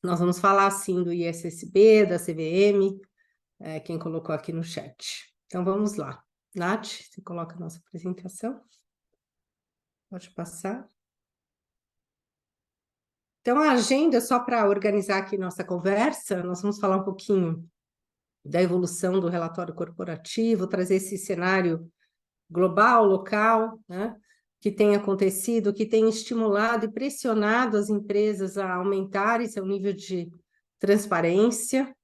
Nós vamos falar, sim, do ISSB, da CVM, quem colocou aqui no chat. Então, vamos lá. Nath, você coloca a nossa apresentação. Pode passar. Então, a agenda, só para organizar aqui nossa conversa, nós vamos falar um pouquinho da evolução do relatório corporativo, trazer esse cenário global, local, né, que tem acontecido, que tem estimulado e pressionado as empresas a aumentarem seu nível de transparência,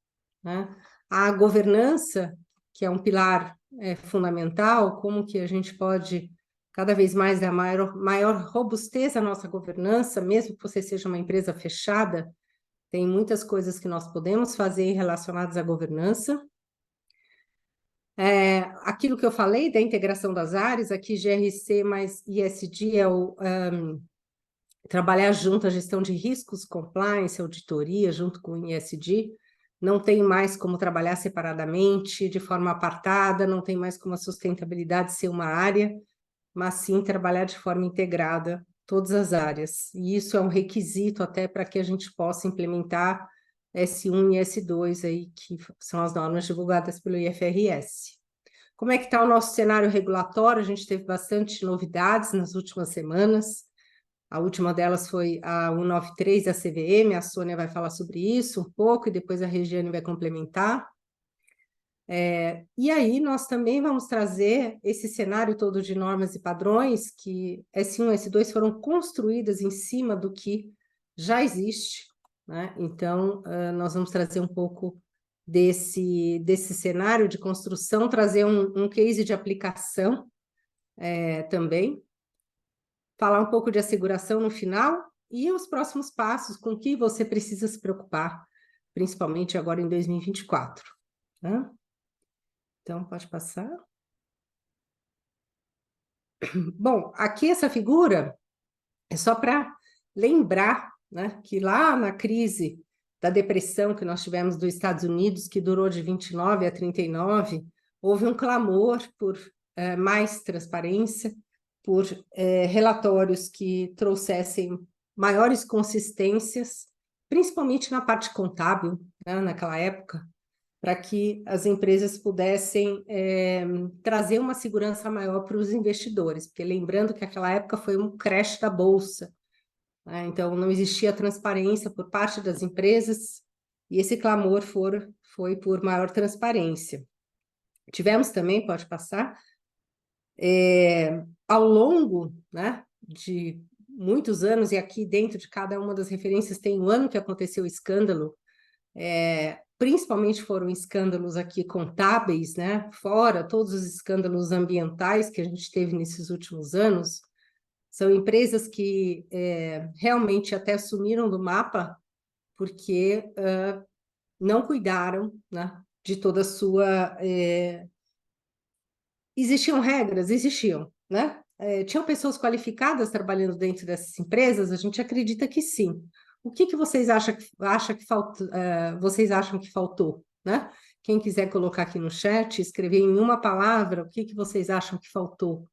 né, a governança, que é um pilar fundamental, como que a gente pode cada vez mais dar maior robustez à nossa governança, mesmo que você seja uma empresa fechada, tem muitas coisas que nós podemos fazer relacionadas à governança. Aquilo que eu falei da integração das áreas, aqui GRC mais ISD é trabalhar junto a gestão de riscos, compliance, auditoria, junto com o ISD. Não tem mais como trabalhar separadamente, de forma apartada, não tem mais como a sustentabilidade ser uma área, mas sim trabalhar de forma integrada todas as áreas. E isso é um requisito até para que a gente possa implementar S1 e S2, aí, que são as normas divulgadas pelo IFRS. Como é que está o nosso cenário regulatório? A gente teve bastante novidades nas últimas semanas. A última delas foi a 193 da CVM, a Sônia vai falar sobre isso um pouco, e depois a Regiane vai complementar. E aí nós também vamos trazer esse cenário todo de normas e padrões, que S1 e S2 foram construídas em cima do que já existe, né? Então, nós vamos trazer um pouco desse cenário de construção, trazer um case de aplicação também, falar um pouco de asseguração no final e os próximos passos, com que você precisa se preocupar, principalmente agora em 2024. Né? Então, pode passar. Bom, aqui essa figura é só para lembrar, né, que lá na crise da depressão que nós tivemos dos Estados Unidos, que durou de 29 a 39, houve um clamor por mais transparência, por relatórios que trouxessem maiores consistências, principalmente na parte contábil, né, naquela época, para que as empresas pudessem trazer uma segurança maior para os investidores, porque lembrando que aquela época foi um crash da Bolsa, né? Então não existia transparência por parte das empresas, e esse clamor foi por maior transparência. Tivemos também, pode passar, ao longo, né, de muitos anos, e aqui dentro de cada uma das referências tem o ano que aconteceu o escândalo, principalmente foram escândalos aqui contábeis, né? Fora todos os escândalos ambientais que a gente teve nesses últimos anos, são empresas que realmente até sumiram do mapa porque não cuidaram, né, de toda a sua... Existiam regras? Existiam, né? Tinham pessoas qualificadas trabalhando dentro dessas empresas? A gente acredita que sim. O que vocês acham que faltou, né? Quem quiser colocar aqui no chat, escrever em uma palavra, o que vocês acham que faltou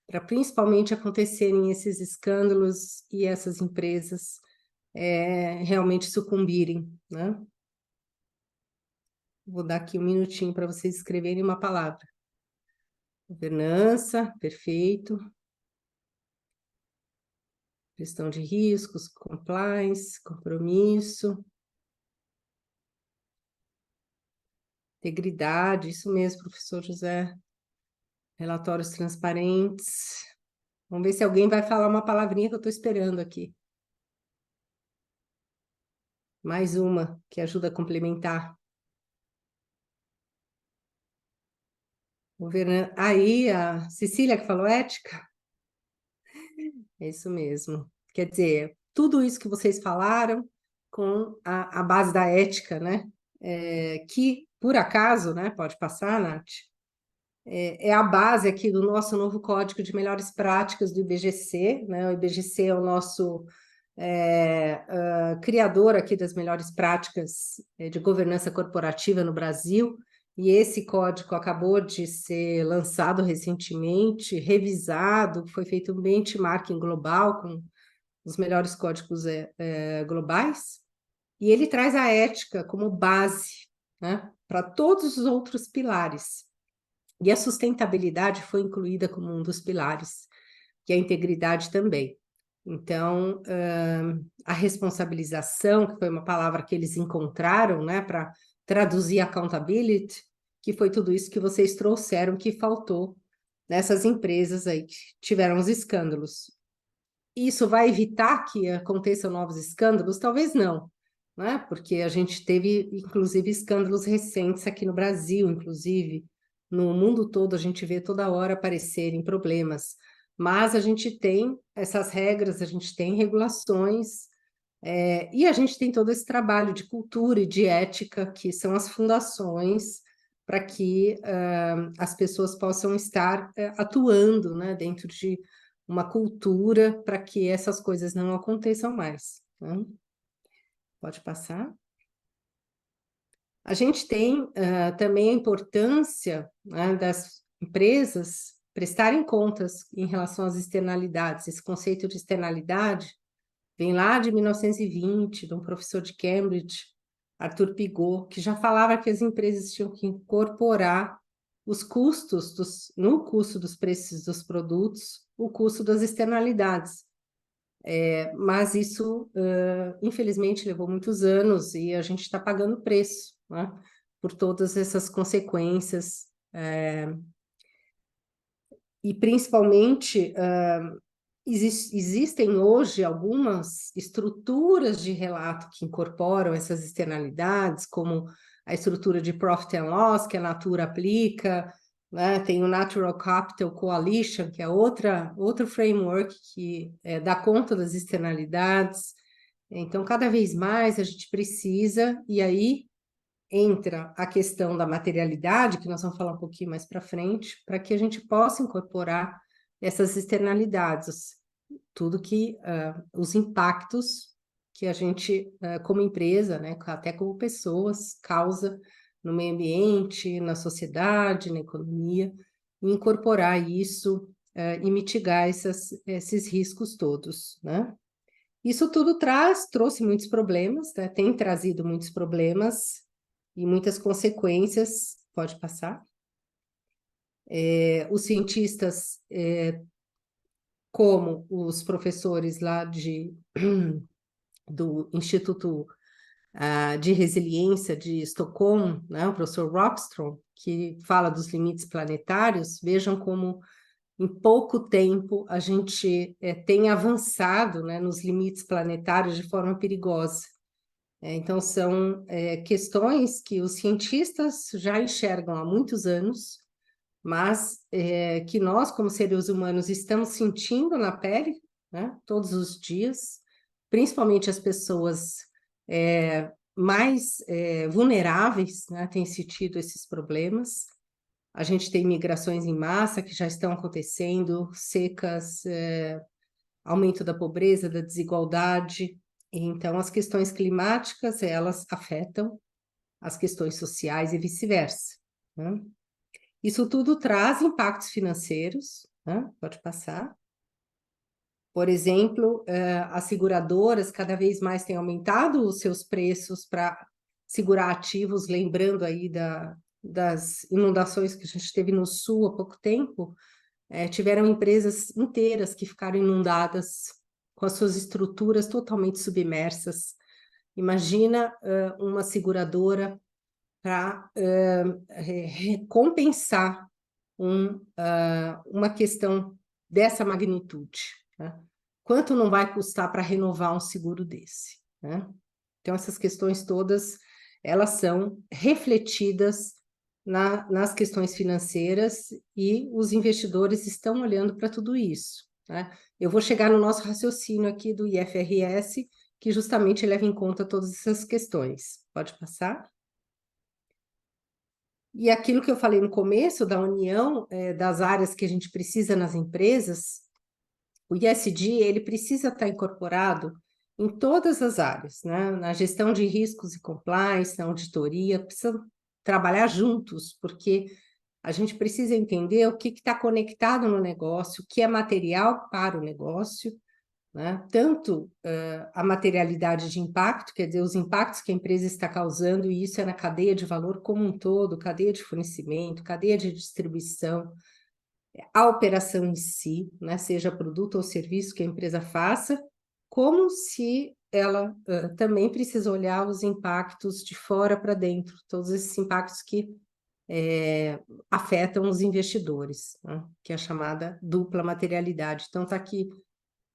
para principalmente acontecerem esses escândalos e essas empresas realmente sucumbirem, né? Vou dar aqui um minutinho para vocês escreverem uma palavra. Governança, perfeito. Gestão de riscos, compliance, compromisso. Integridade, isso mesmo, professor José. Relatórios transparentes. Vamos ver se alguém vai falar uma palavrinha que eu estou esperando aqui. Mais uma, que ajuda a complementar. Aí, a Cecília que falou ética? É isso mesmo. Quer dizer, tudo isso que vocês falaram com a base da ética, né? Que, por acaso, né? Pode passar, Nath? É a base aqui do nosso novo Código de Melhores Práticas do IBGC, né? O IBGC é o nosso criador aqui das melhores práticas de governança corporativa no Brasil, e esse código acabou de ser lançado recentemente, revisado, foi feito um benchmarking global com os melhores códigos globais, E ele traz a ética como base, né, para todos os outros pilares. E a sustentabilidade foi incluída como um dos pilares, e a integridade também. Então, a responsabilização, que foi uma palavra que eles encontraram, né, para traduzir accountability, que foi tudo isso que vocês trouxeram, que faltou nessas empresas aí que tiveram os escândalos. Isso vai evitar que aconteçam novos escândalos? Talvez não, né? Porque a gente teve, inclusive, escândalos recentes aqui no Brasil, inclusive, no mundo todo a gente vê toda hora aparecerem problemas, mas a gente tem essas regras, a gente tem regulações, e a gente tem todo esse trabalho de cultura e de ética, que são as fundações para que as pessoas possam estar atuando, né, dentro de uma cultura para que essas coisas não aconteçam mais, né? Pode passar. A gente tem também a importância, né, das empresas prestarem contas em relação às externalidades. Esse conceito de externalidade vem lá de 1920, de um professor de Cambridge, Arthur Pigot, que já falava que as empresas tinham que incorporar os custos no custo dos preços dos produtos, o custo das externalidades. Mas isso, infelizmente, levou muitos anos e a gente está pagando o preço, né, por todas essas consequências. E, principalmente, existem hoje algumas estruturas de relato que incorporam essas externalidades, como a estrutura de Profit and Loss, que a Natura aplica, né? Tem o Natural Capital Coalition, que é outro framework que dá conta das externalidades. Então, cada vez mais a gente precisa, e aí entra a questão da materialidade, que nós vamos falar um pouquinho mais para frente, para que a gente possa incorporar essas externalidades, tudo que os impactos que a gente, como empresa, né, até como pessoas, causa no meio ambiente, na sociedade, na economia, e incorporar isso e mitigar esses riscos todos, né? Isso tudo trouxe muitos problemas, né? Tem trazido muitos problemas e muitas consequências. Pode passar. Os cientistas, como os professores lá do Instituto de Resiliência de Estocolmo, né? O professor Rockström, que fala dos limites planetários, vejam como em pouco tempo a gente tem avançado, né, nos limites planetários de forma perigosa. Então, são questões que os cientistas já enxergam há muitos anos, mas que nós, como seres humanos, estamos sentindo na pele, né, todos os dias, principalmente as pessoas mais vulneráveis, né, têm sentido esses problemas. A gente tem migrações em massa que já estão acontecendo, secas, aumento da pobreza, da desigualdade. Então, as questões climáticas, elas afetam as questões sociais e vice-versa, né? Isso tudo traz impactos financeiros, né? Pode passar. Por exemplo, as seguradoras cada vez mais têm aumentado os seus preços para segurar ativos, lembrando aí das inundações que a gente teve no Sul há pouco tempo, tiveram empresas inteiras que ficaram inundadas com as suas estruturas totalmente submersas. Imagina uma seguradora para recompensar uma questão dessa magnitude, né? Quanto não vai custar para renovar um seguro desse, né? Então, essas questões todas, elas são refletidas nas questões financeiras e os investidores estão olhando para tudo isso, né? Eu vou chegar no nosso raciocínio aqui do IFRS, que justamente leva em conta todas essas questões. Pode passar? E aquilo que eu falei no começo, da união das áreas que a gente precisa nas empresas, o ISD, ele precisa estar incorporado em todas as áreas, né? Na gestão de riscos e compliance, na auditoria, precisa trabalhar juntos, porque a gente precisa entender o que está conectado no negócio, o que é material para o negócio, né? Tanto a materialidade de impacto, quer dizer, os impactos que a empresa está causando, e isso é na cadeia de valor como um todo, cadeia de fornecimento, cadeia de distribuição, a operação em si, né? Seja produto ou serviço que a empresa faça, como se ela também precisa olhar os impactos de fora para dentro, todos esses impactos que afetam os investidores, né? Que é a chamada dupla materialidade. Então, está aqui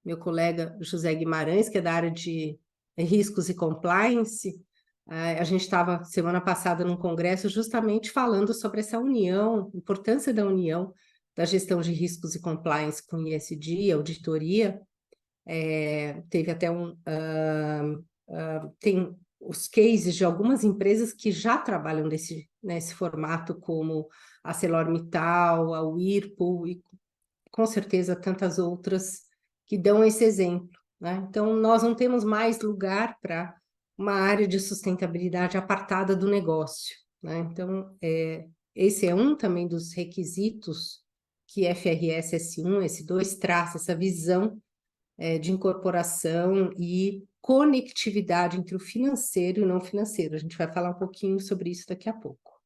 meu colega José Guimarães, que é da área de riscos e compliance. A gente estava, semana passada, num congresso justamente falando sobre essa união, importância da união da gestão de riscos e compliance com ISD, auditoria. Teve até tem os cases de algumas empresas que já trabalham nesse formato, como a ArcelorMittal, a Whirlpool e com certeza tantas outras que dão esse exemplo, né? Então, nós não temos mais lugar para uma área de sustentabilidade apartada do negócio, né? Então, esse é um também dos requisitos que FRS S1, S2 traz, essa visão de incorporação e conectividade entre o financeiro e o não financeiro. A gente vai falar um pouquinho sobre isso daqui a pouco.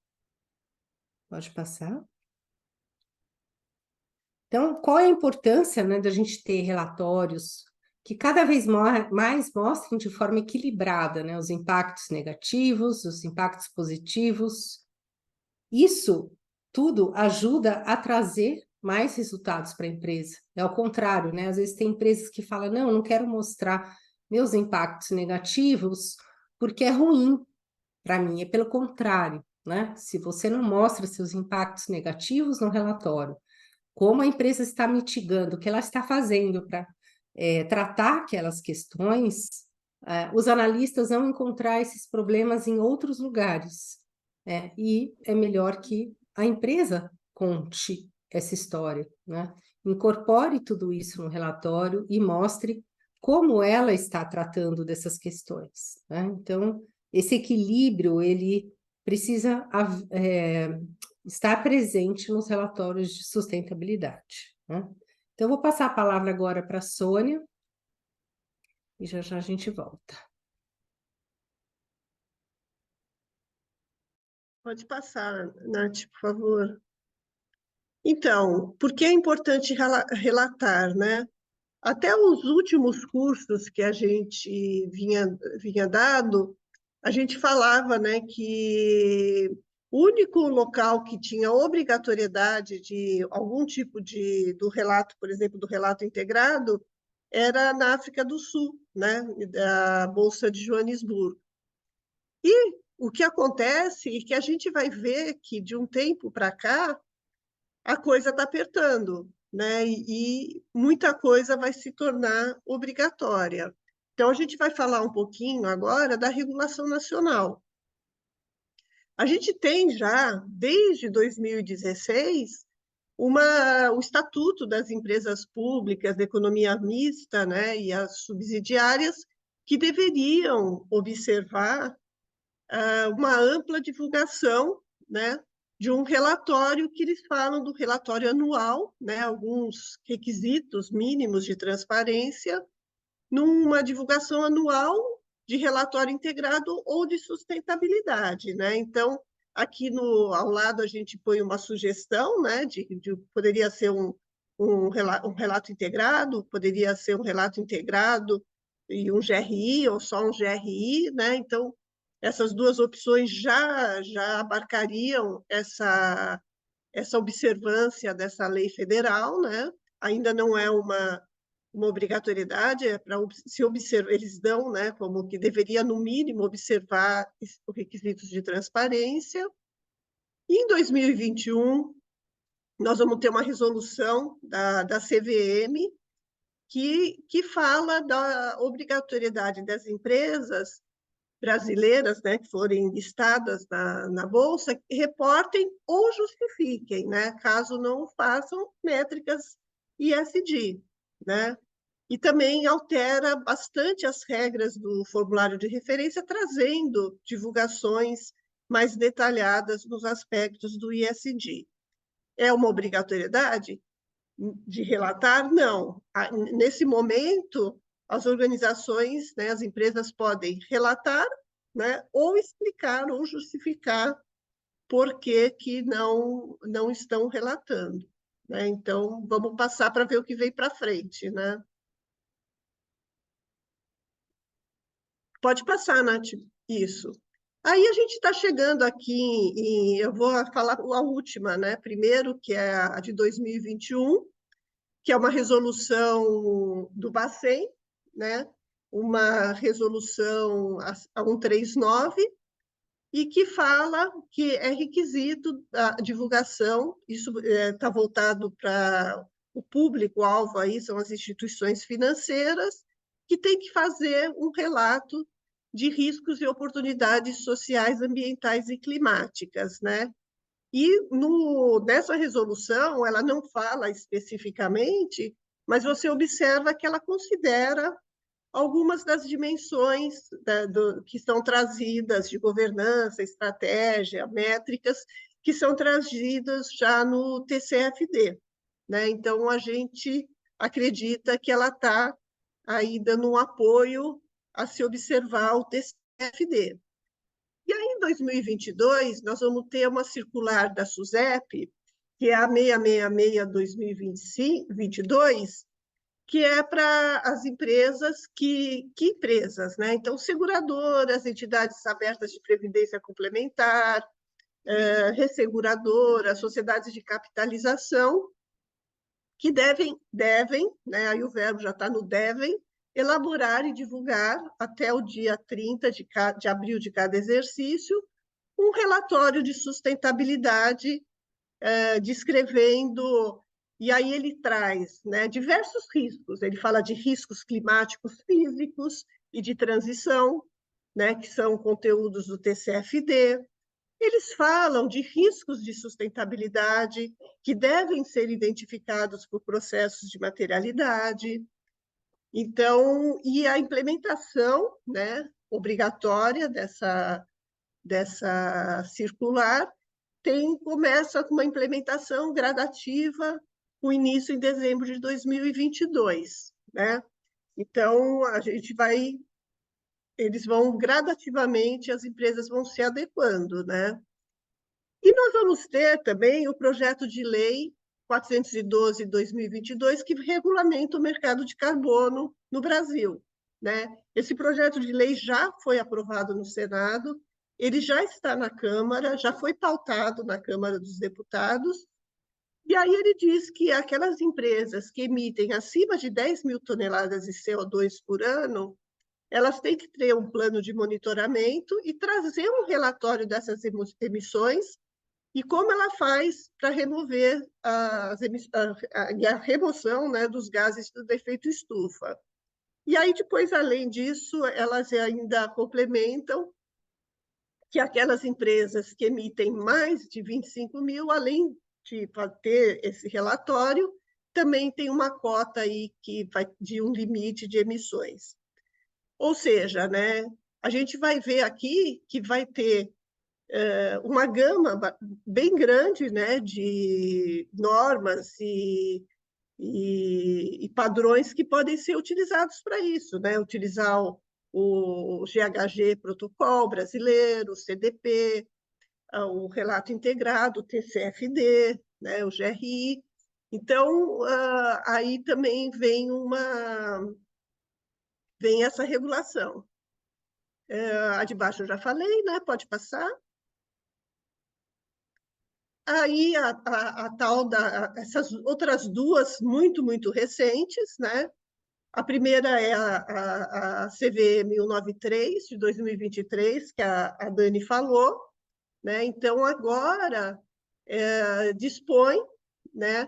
Pode passar? Então, qual é a importância, né, da gente ter relatórios que cada vez mais mostrem de forma equilibrada, né, os impactos negativos, os impactos positivos? Isso tudo ajuda a trazer mais resultados para a empresa. É ao contrário, né? Às vezes tem empresas que falam, não, eu não quero mostrar meus impactos negativos porque é ruim para mim. É pelo contrário, né? Se você não mostra seus impactos negativos no relatório, como a empresa está mitigando, o que ela está fazendo para tratar aquelas questões, os analistas vão encontrar esses problemas em outros lugares. E é melhor que a empresa conte essa história, né? Incorpore tudo isso no relatório e mostre como ela está tratando dessas questões, né? Então, esse equilíbrio, ele precisa estar presente nos relatórios de sustentabilidade, né? Então, eu vou passar a palavra agora para a Sônia, e já já a gente volta. Pode passar, Nath, por favor. Então, por que é importante relatar, né? Até os últimos cursos que a gente vinha dado, a gente falava, né, que o único local que tinha obrigatoriedade de algum tipo do relato, por exemplo, do relato integrado, era na África do Sul, né, da Bolsa de Joanesburgo. E o que acontece é que a gente vai ver que, de um tempo para cá, a coisa está apertando, né? E muita coisa vai se tornar obrigatória. Então, a gente vai falar um pouquinho agora da regulação nacional. A gente tem já, desde 2016, o Estatuto das Empresas Públicas de Economia Mista, né, e as subsidiárias, que deveriam observar uma ampla divulgação, né, de um relatório que eles falam do relatório anual, né, alguns requisitos mínimos de transparência, numa divulgação anual de relatório integrado ou de sustentabilidade, né? Então, aqui ao lado a gente põe uma sugestão, né, poderia ser um relato integrado, poderia ser um relato integrado e um GRI ou só um GRI, né? Então, essas duas opções já abarcariam essa observância dessa lei federal, né? Ainda não é uma obrigatoriedade, é para se observar, eles dão, né, como que deveria, no mínimo, observar os requisitos de transparência. E em 2021, nós vamos ter uma resolução da CVM que fala da obrigatoriedade das empresas brasileiras, né, que forem listadas na Bolsa, que reportem ou justifiquem, né, caso não façam métricas ISD, né? E também altera bastante as regras do formulário de referência, trazendo divulgações mais detalhadas nos aspectos do ISD. É uma obrigatoriedade? de relatar, não. Nesse momento, as organizações, né, as empresas podem relatar, né, ou explicar ou justificar por que não estão relatando. Né? Então, vamos passar para ver o que vem para frente. Né? Pode passar, Nath, isso. Aí a gente está chegando aqui eu vou falar a última, né? Primeiro, que é a de 2021, que é uma resolução do Bacen, né? Uma resolução a 139, e que fala que é requisito a divulgação, isso está voltado para o público-alvo, aí são as instituições financeiras, que tem que fazer um relato de riscos e oportunidades sociais, ambientais e climáticas, né? E nessa resolução, ela não fala especificamente, mas você observa que ela considera algumas das dimensões que são trazidas de governança, estratégia, métricas, que são trazidas já no TCFD. Né? Então, a gente acredita que ela está aí dando um apoio a se observar o TCFD. E aí, em 2022, nós vamos ter uma circular da SUSEP, que é a 666/2022, que é para as empresas que empresas, né? Então, seguradoras, entidades abertas de previdência complementar, resseguradoras, sociedades de capitalização, que devem, né? Aí o verbo já está no devem, elaborar e divulgar até o dia 30 de abril de cada exercício um relatório de sustentabilidade, descrevendo. E aí ele traz, né, diversos riscos. Ele fala de riscos climáticos físicos e de transição, né, que são conteúdos do TCFD. Eles falam de riscos de sustentabilidade que devem ser identificados por processos de materialidade. Então, e a implementação, né, obrigatória dessa circular começa com uma implementação gradativa, com início em dezembro de 2022. Né? Então, eles vão gradativamente, as empresas vão se adequando. Né? E nós vamos ter também o projeto de lei 412/2022, que regulamenta o mercado de carbono no Brasil. Né? Esse projeto de lei já foi aprovado no Senado, ele já está na Câmara, já foi pautado na Câmara dos Deputados, e aí ele diz que aquelas empresas que emitem acima de 10 mil toneladas de CO2 por ano, elas têm que ter um plano de monitoramento e trazer um relatório dessas emissões e como ela faz para remover a remoção, né, dos gases do efeito estufa. E aí, depois, além disso, elas ainda complementam que aquelas empresas que emitem mais de 25 mil, além de ter esse relatório, também tem uma cota aí de um limite de emissões. Ou seja, né, a gente vai ver aqui que vai ter uma gama bem grande, né, de normas e padrões que podem ser utilizados para isso, né? Utilizar o GHG Protocol brasileiro, o CDP, o relato integrado, o TCFD, né, o GRI. Então, aí também vem essa regulação. A de baixo eu já falei, né? Pode passar. Aí essas outras duas muito, muito recentes, né? A primeira é a CVE 1093, de 2023, que a Dani falou, né? Então, agora dispõe, né,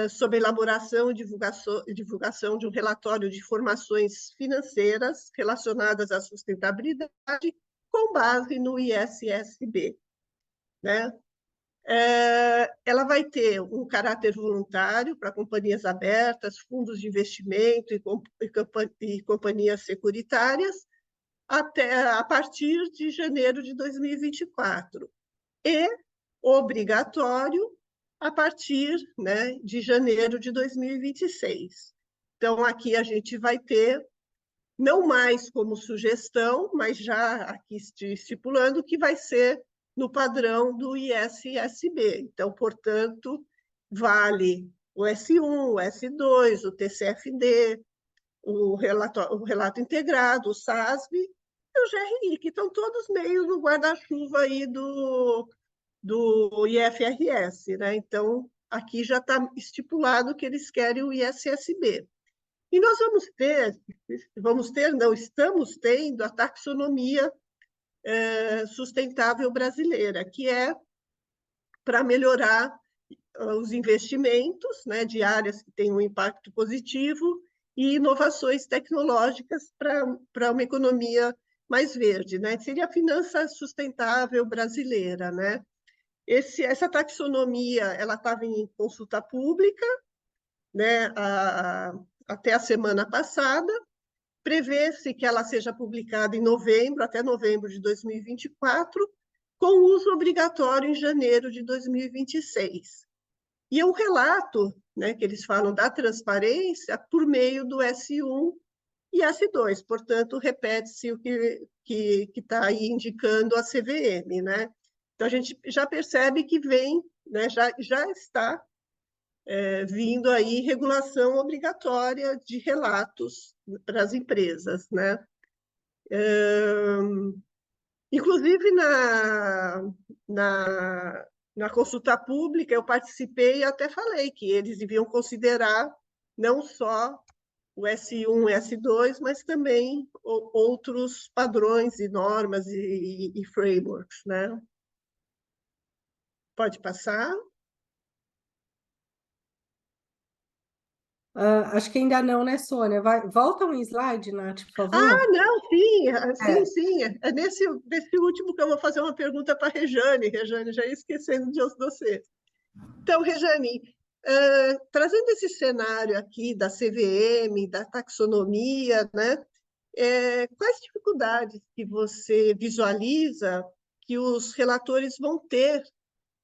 sobre elaboração e divulgação de um relatório de informações financeiras relacionadas à sustentabilidade com base no ISSB. Né? Ela vai ter um caráter voluntário para companhias abertas, fundos de investimento e companhias securitárias, a partir de janeiro de 2024. E obrigatório a partir, né, de janeiro de 2026. Então, aqui a gente vai ter, não mais como sugestão, mas já aqui estipulando que vai ser no padrão do ISSB. Então, portanto, vale o S1, o S2, o TCFD, o relato integrado, o SASB e o GRI, que estão todos meio no guarda-chuva aí do IFRS, né? Então, aqui já está estipulado que eles querem o ISSB. E nós não, estamos tendo a taxonomia sustentável brasileira, que é para melhorar os investimentos, né, de áreas que têm um impacto positivo e inovações tecnológicas para uma economia mais verde, né? Seria a finança sustentável brasileira, né? Essa taxonomia ela estava em consulta pública, né, até a semana passada. Prevê-se que ela seja publicada em novembro, até novembro de 2024, com uso obrigatório em janeiro de 2026. E é um relato, né, que eles falam da transparência por meio do S1 e S2, portanto, repete-se o que está aí indicando a CVM, né? Então, a gente já percebe que vem, né, já está vindo aí regulação obrigatória de relatos para as empresas, né? Inclusive, na consulta pública, eu participei e até falei que eles deviam considerar não só o S1 e S2, mas também outros padrões e normas e frameworks, né? Pode passar? Acho que ainda não, né, Sônia? Volta um slide, Nath, por favor. Não, sim, sim, É. sim. É nesse último que eu vou fazer uma pergunta para a Rejane. Rejane, já ia esquecendo de você. Então, Rejane, trazendo esse cenário aqui da CVM, da taxonomia, né, quais dificuldades que você visualiza que os relatores vão ter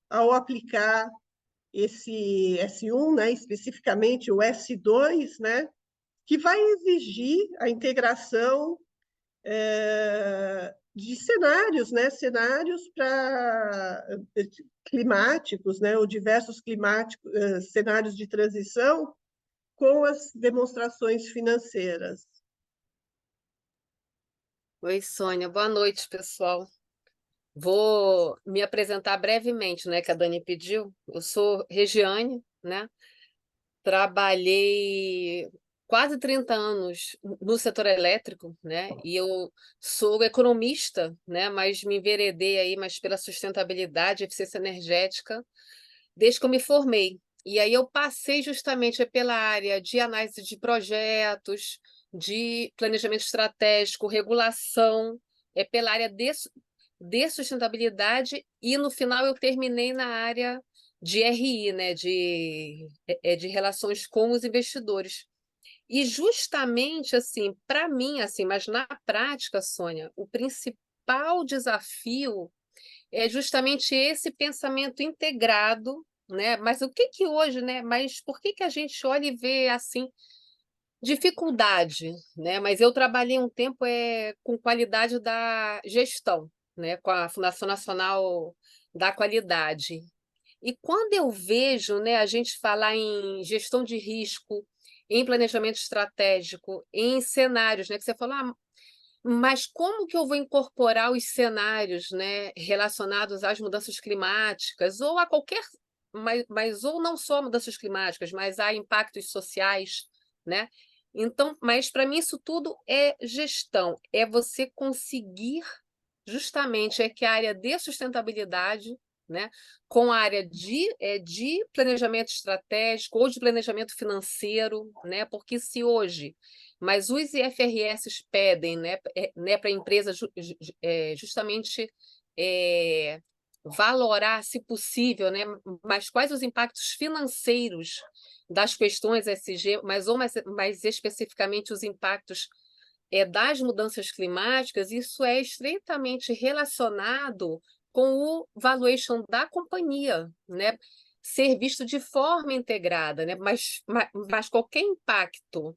ao aplicar esse S1, né, especificamente o S2, né, que vai exigir a integração de cenários, né, cenários para climáticos, né, ou diversos climáticos, cenários de transição com as demonstrações financeiras. Oi, Sônia. Boa noite, pessoal. Vou me apresentar brevemente, né, que a Dani pediu. Eu sou Regiane, né? Trabalhei quase 30 anos no setor elétrico, né? E eu sou economista, né? Mas me enveredei aí mais pela sustentabilidade e eficiência energética desde que eu me formei. E aí eu passei justamente pela área de análise de projetos, de planejamento estratégico, regulação, pela área de sustentabilidade, e no final eu terminei na área de RI, né, de relações com os investidores. E justamente assim, para mim, assim, mas na prática, Sônia, o principal desafio é justamente esse pensamento integrado, né? Mas o que que hoje, né? Mas por que que a gente olha e vê assim dificuldade, né? Mas eu trabalhei um tempo com qualidade da gestão, né? Com a Fundação Nacional da Qualidade. E quando eu vejo, né, a gente falar em gestão de risco, em planejamento estratégico, em cenários, né, que você falou, mas como que eu vou incorporar os cenários, né, relacionados às mudanças climáticas ou a qualquer, mas ou não só mudanças climáticas, mas a impactos sociais, né? Então, mas para mim isso tudo é gestão, é você conseguir justamente que a área de sustentabilidade, né, com a área de planejamento estratégico ou de planejamento financeiro, né, porque se hoje, mas os IFRS pedem, né, para a empresa justamente valorar, se possível, né, mas quais os impactos financeiros das questões ESG, mais especificamente os impactos das mudanças climáticas, isso é estreitamente relacionado com o valuation da companhia, né? ser visto de forma integrada, né? Mas qualquer impacto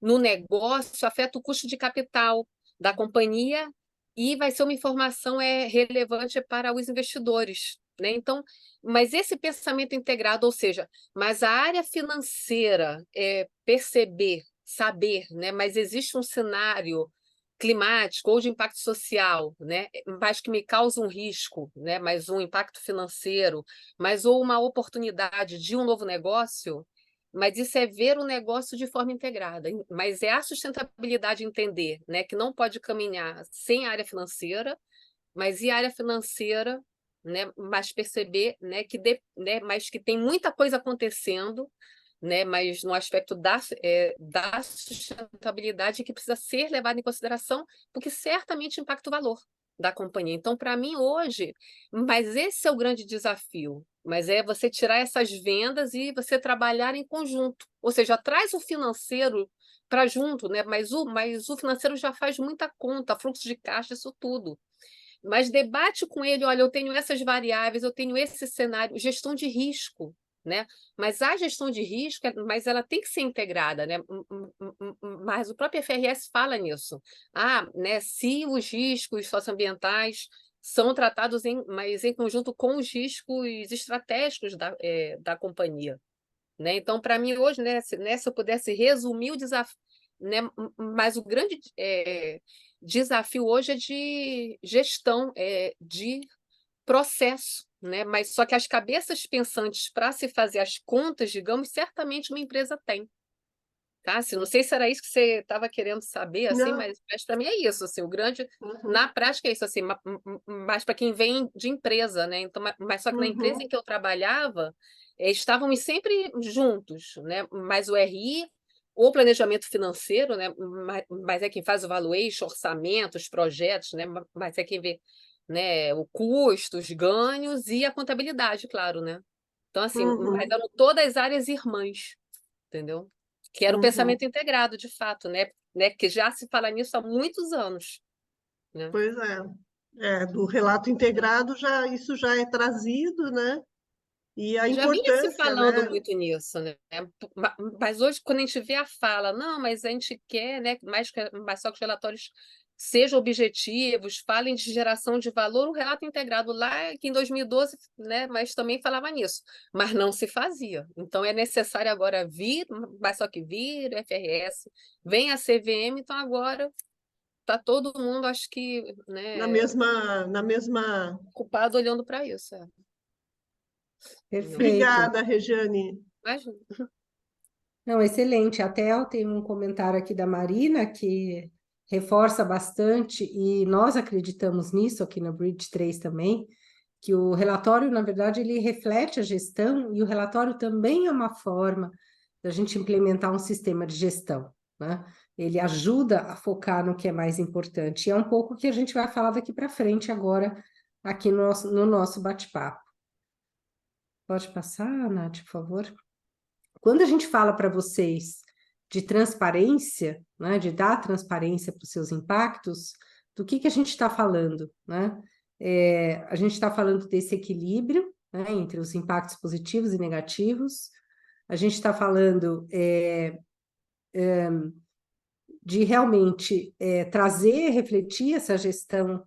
no negócio afeta o custo de capital da companhia e vai ser uma informação relevante para os investidores, né? Então, mas esse pensamento integrado, ou seja, mas a área financeira perceber, saber, né? Mas existe um cenário climático ou de impacto social, né? Mas que me causa um risco, né? Mas um impacto financeiro, mas ou uma oportunidade de um novo negócio. Mas isso é ver o negócio de forma integrada. Mas é a sustentabilidade entender, né, que não pode caminhar sem a área financeira, mas e a área financeira, né, mas perceber, né, mas que tem muita coisa acontecendo, né, mas no aspecto da sustentabilidade que precisa ser levado em consideração, porque certamente impacta o valor da companhia. Então, para mim, hoje, mas esse é o grande desafio, mas é você tirar essas vendas e você trabalhar em conjunto, ou seja, traz o financeiro para junto, né? Mas o financeiro já faz muita conta, fluxo de caixa, isso tudo. Mas debate com ele, olha, eu tenho essas variáveis, eu tenho esse cenário, gestão de risco, né? Mas a gestão de risco, mas ela tem que ser integrada, né? Mas o próprio FRS fala nisso. Né? Se os riscos socioambientais são tratados mas em conjunto com os riscos estratégicos da companhia, né? Então, para mim, hoje, né, se eu pudesse resumir o desafio, né, mas o grande desafio hoje é de gestão, de processo, né? Mas só que as cabeças pensantes para se fazer as contas, digamos, certamente uma empresa tem. Tá? Não sei se era isso que você estava querendo saber, assim, Não. mas para mim é isso, assim, o grande, Uhum. na prática é isso, assim, mas para quem vem de empresa, né? Então, mas só que na empresa em que eu trabalhava, estávamos sempre juntos, né? Mas o RI, o planejamento financeiro, né? Mas é quem faz o valuation, orçamento, os projetos, né? Mas é quem vê, né? O custo, os ganhos e a contabilidade, claro, né? Então, assim, mas Uhum. eram todas áreas irmãs, entendeu? Que era o Uhum. pensamento integrado, de fato, né? Que já se fala nisso há muitos anos, né? Pois é. Do relato integrado isso já é trazido, né? E a Já vinha se importância, falando né? muito nisso, né? Mas hoje, quando a gente vê a fala, não, mas a gente quer, né, mas só que os relatórios sejam objetivos, falem de geração de valor, o relato integrado lá, que em 2012, né, mas também falava nisso, mas não se fazia. Então é necessário agora vir, mas só que vir, o FRS, vem a CVM, então agora está todo mundo, acho que, né, Na mesma. ocupado olhando para isso. Entendeu? Perfeito. Obrigada, Regiane. Mas, Não, excelente. Até eu tenho um comentário aqui da Marina que reforça bastante, e nós acreditamos nisso aqui no Bridge 3 também, que o relatório, na verdade, ele reflete a gestão, e o relatório também é uma forma da gente implementar um sistema de gestão, né? Ele ajuda a focar no que é mais importante. E é um pouco o que a gente vai falar daqui para frente agora, aqui no nosso bate-papo. Pode passar, Nath, por favor? Quando a gente fala para vocês de transparência, né, de dar transparência para os seus impactos, do que a gente está falando, né? A gente está falando desse equilíbrio, né, entre os impactos positivos e negativos. A gente está falando de realmente trazer, refletir essa gestão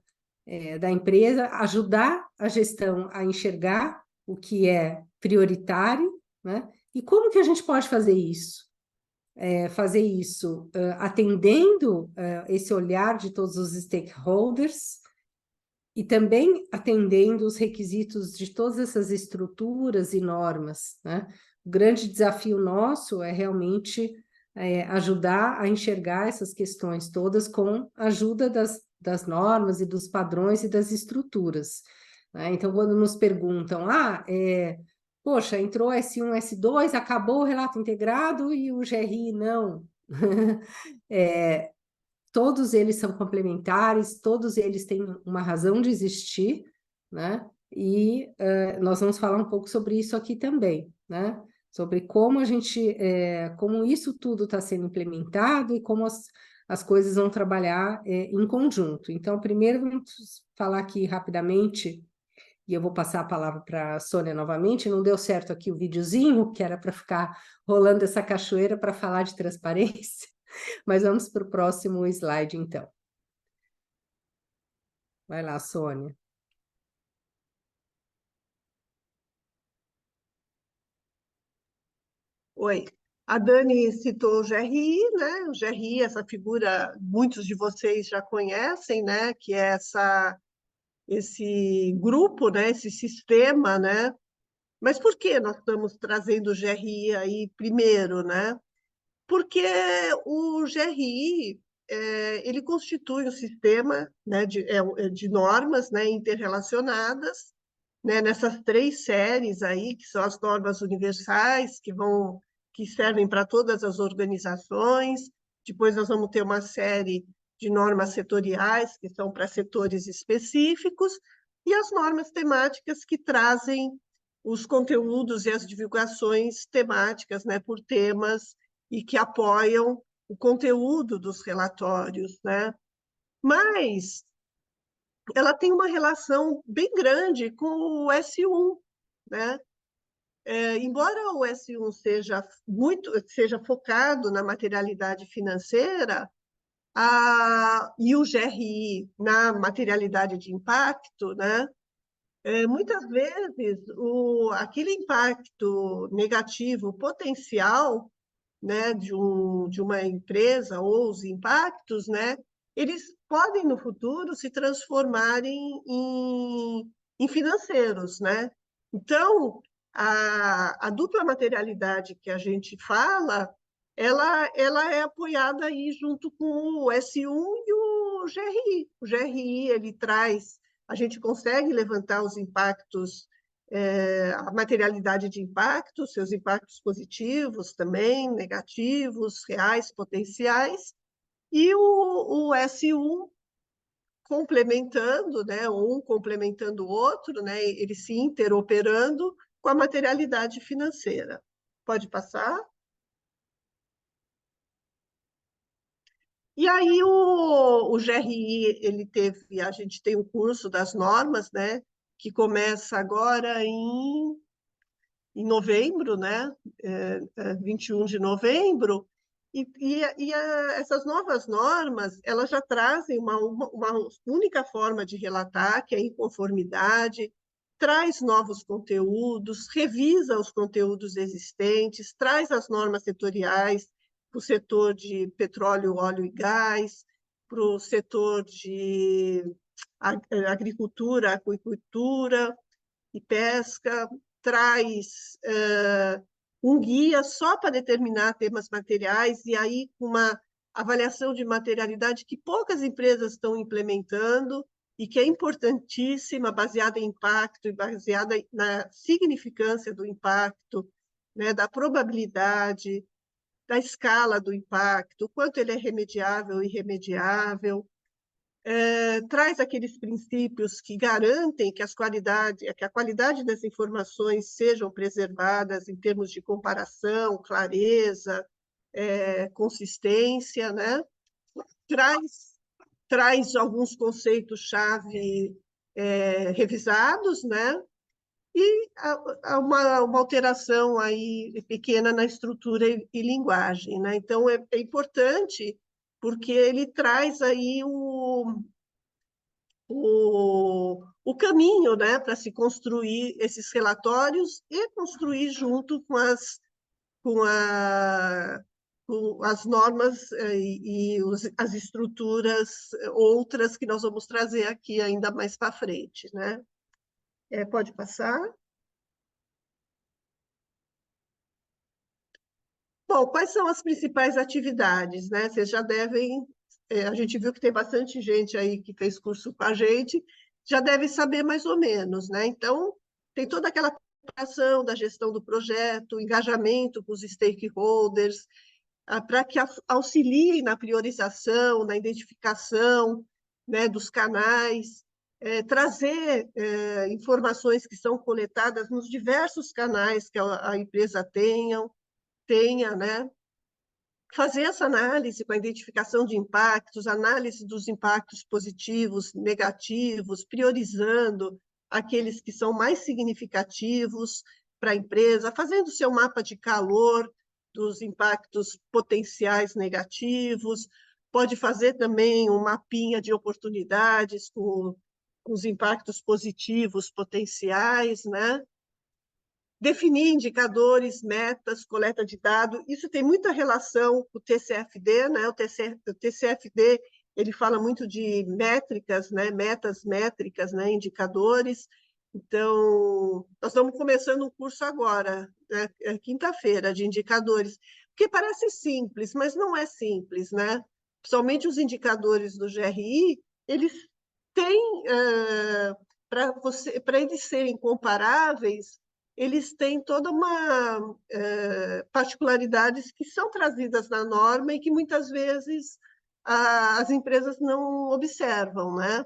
da empresa, ajudar a gestão a enxergar o que é prioritário, né? E como que a gente pode fazer isso? Fazer isso atendendo esse olhar de todos os stakeholders e também atendendo os requisitos de todas essas estruturas e normas, né? O grande desafio nosso é realmente ajudar a enxergar essas questões todas com a ajuda das normas e dos padrões e das estruturas, né? Então, quando nos perguntam, poxa, entrou S1, S2, acabou o relato integrado e o GRI não. Todos eles são complementares, todos eles têm uma razão de existir, né? E nós vamos falar um pouco sobre isso aqui também, né? Sobre como como isso tudo está sendo implementado e como as coisas vão trabalhar em conjunto. Então, primeiro vamos falar aqui rapidamente e eu vou passar a palavra para a Sônia novamente. Não deu certo aqui o videozinho, que era para ficar rolando essa cachoeira para falar de transparência, mas vamos para o próximo slide, então. Vai lá, Sônia. Oi. A Dani citou o GRI, né? O GRI, essa figura, muitos de vocês já conhecem, né? Que é esse grupo, né? Esse sistema, né? Mas por que nós estamos trazendo o GRI aí primeiro, né? Porque o GRI ele constitui um sistema, né, de normas, né, interrelacionadas, né, nessas 3 séries aí, que são as normas universais, que servem para todas as organizações. Depois nós vamos ter uma série de normas setoriais, que são para setores específicos, e as normas temáticas que trazem os conteúdos e as divulgações temáticas, né, por temas e que apoiam o conteúdo dos relatórios, né? Mas ela tem uma relação bem grande com o S1, né? Embora o S1 seja focado na materialidade financeira, e o GRI na materialidade de impacto, né? Muitas vezes aquele impacto negativo potencial, né, de uma empresa ou os impactos, né, eles podem no futuro se transformarem em financeiros, né? Então, a dupla materialidade que a gente fala, ela é apoiada aí junto com o S1 e o GRI. O GRI, ele traz, a gente consegue levantar os impactos, a materialidade de impacto, seus impactos positivos também, negativos, reais, potenciais, e o S1 complementando, né, um complementando o outro, né, eles se interoperando com a materialidade financeira. Pode passar? E aí o GRI, a gente tem o curso das normas, né, que começa agora em novembro, né? 21 de novembro, essas novas normas, elas já trazem uma única forma de relatar, que é a inconformidade, traz novos conteúdos, revisa os conteúdos existentes, traz as normas setoriais para o setor de petróleo, óleo e gás, para o setor de agricultura, aquicultura e pesca, traz um guia só para determinar temas materiais, e aí uma avaliação de materialidade que poucas empresas estão implementando e que é importantíssima, baseada em impacto e baseada na significância do impacto, né, da probabilidade, da escala do impacto, o quanto ele é remediável e irremediável, traz aqueles princípios que garantem que a qualidade das informações sejam preservadas em termos de comparação, clareza, consistência, né? Traz alguns conceitos-chave revisados, né? E uma alteração aí pequena na estrutura e linguagem, né? Então, é importante porque ele traz aí o caminho, né, para se construir esses relatórios e construir junto com, a, com as normas as estruturas outras que nós vamos trazer aqui ainda mais para frente, né? Pode passar? Bom, quais são as principais atividades, né? Vocês já devem, a gente viu que tem bastante gente aí que fez curso com a gente, já deve saber mais ou menos, né? Então, tem toda aquela preparação da gestão do projeto, engajamento com os stakeholders, para que auxiliem na priorização, na identificação, né, dos canais, trazer informações que são coletadas nos diversos canais que a empresa tenha, né? Fazer essa análise com a identificação de impactos, análise dos impactos positivos, negativos, priorizando, aqueles que são mais significativos para a empresa, fazendo seu mapa de calor dos impactos potenciais negativos, pode fazer também um mapinha de oportunidades com os impactos positivos potenciais, né? Definir indicadores, metas, coleta de dados, isso tem muita relação com o TCFD, né? O TCFD ele fala muito de métricas, né? Metas métricas, né? Indicadores. Então, nós estamos começando um curso agora, né? Quinta-feira, de indicadores, porque parece simples, mas não é simples, né? Principalmente os indicadores do GRI, eles têm, para eles serem comparáveis, eles têm toda uma particularidades que são trazidas na norma e que muitas vezes as empresas não observam, né?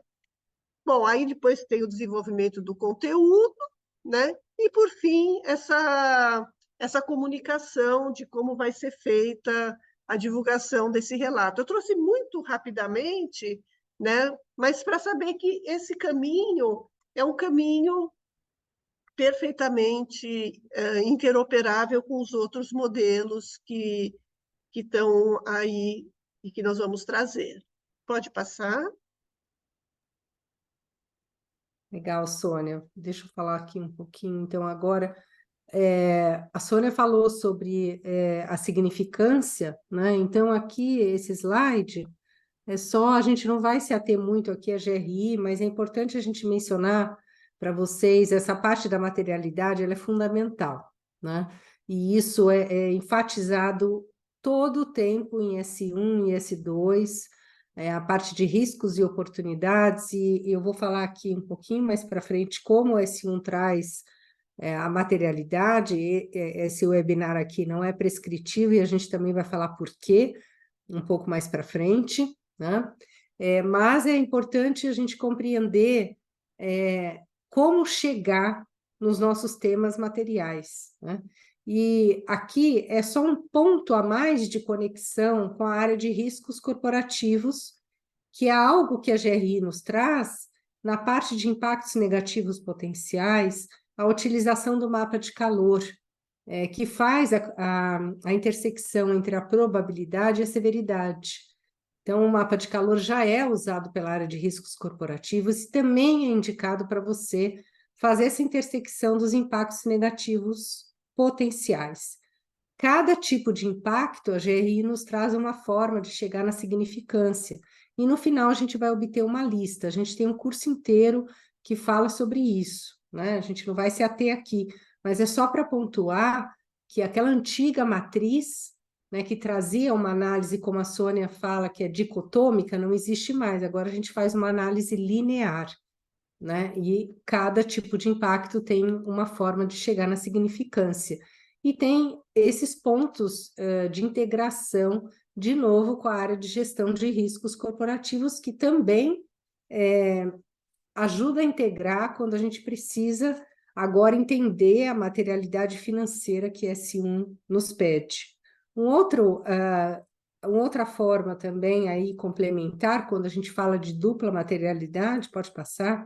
Bom, aí depois tem o desenvolvimento do conteúdo, né? E, por fim, essa comunicação de como vai ser feita a divulgação desse relato. Eu trouxe muito rapidamente, né? Mas para saber que esse caminho é um caminho perfeitamente interoperável com os outros modelos que estão aí e que nós vamos trazer. Pode passar? Legal, Sônia. Deixa eu falar aqui um pouquinho, então, agora. A Sônia falou sobre a significância, né? Então, aqui, esse slide, a gente não vai se ater muito aqui a GRI, mas é importante a gente mencionar para vocês, essa parte da materialidade, ela é fundamental, né? E isso é enfatizado todo o tempo em S1 e S2, a parte de riscos e oportunidades, e eu vou falar aqui um pouquinho mais para frente como o S1 traz a materialidade. Esse webinar aqui não é prescritivo e a gente também vai falar por quê um pouco mais para frente, né? Mas é importante a gente compreender como chegar nos nossos temas materiais, né? E aqui é só um ponto a mais de conexão com a área de riscos corporativos, que é algo que a GRI nos traz na parte de impactos negativos potenciais, a utilização do mapa de calor, que faz a intersecção entre a probabilidade e a severidade. Então, o mapa de calor já é usado pela área de riscos corporativos e também é indicado para você fazer essa intersecção dos impactos negativos potenciais. Cada tipo de impacto, a GRI nos traz uma forma de chegar na significância. E no final a gente vai obter uma lista. A gente tem um curso inteiro que fala sobre isso, né? A gente não vai se ater aqui, mas é só para pontuar que aquela antiga matriz, né, que trazia uma análise, como a Sônia fala, que é dicotômica, não existe mais. Agora a gente faz uma análise linear, né? E cada tipo de impacto tem uma forma de chegar na significância. E tem esses pontos de integração, de novo, com a área de gestão de riscos corporativos, que também ajuda a integrar quando a gente precisa agora entender a materialidade financeira que S1 nos pede. Uma outra forma também aí complementar, quando a gente fala de dupla materialidade, pode passar,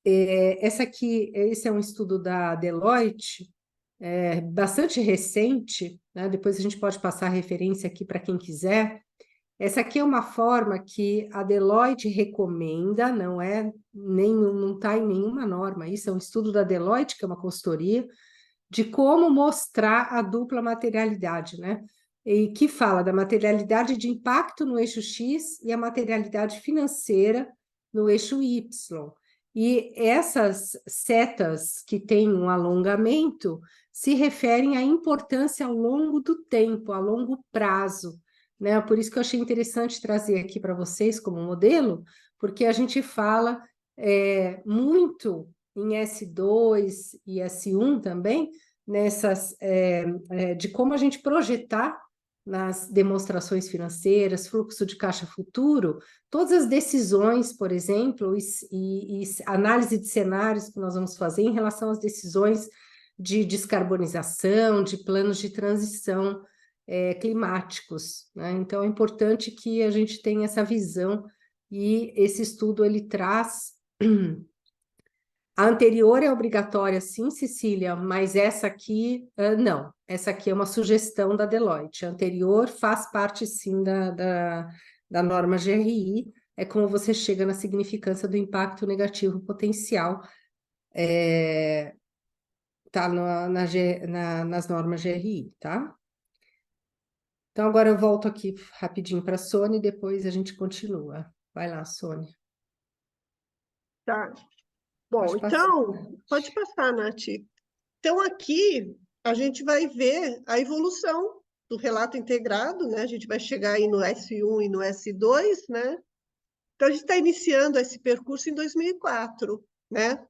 esse é um estudo da Deloitte, bastante recente, né? Depois a gente pode passar a referência aqui para quem quiser. Essa aqui é uma forma que a Deloitte recomenda, não está em nenhuma norma, isso é um estudo da Deloitte, que é uma consultoria, de como mostrar a dupla materialidade, né? E que fala da materialidade de impacto no eixo X e a materialidade financeira no eixo Y. E essas setas que têm um alongamento se referem à importância ao longo do tempo, a longo prazo, né? Por isso que eu achei interessante trazer aqui para vocês como modelo, porque a gente fala muito em S2 e S1 também, de como a gente projetar nas demonstrações financeiras, fluxo de caixa futuro, todas as decisões, por exemplo, e análise de cenários que nós vamos fazer em relação às decisões de descarbonização, de planos de transição climáticos, né? Então, é importante que a gente tenha essa visão, e esse estudo ele traz A anterior é obrigatória, sim, Cecília, mas essa aqui, não. Essa aqui é uma sugestão da Deloitte. A anterior faz parte, sim, da norma GRI. É como você chega na significância do impacto negativo potencial. Tá nas normas GRI, tá? Então, agora eu volto aqui rapidinho para a Sônia e depois a gente continua. Vai lá, Sônia. Tá. Bom, Pode passar. então, pode passar, Nath. Então, aqui a gente vai ver a evolução do relato integrado, né? A gente vai chegar aí no S1 e no S2, né? Então, a gente está iniciando esse percurso em 2004, né?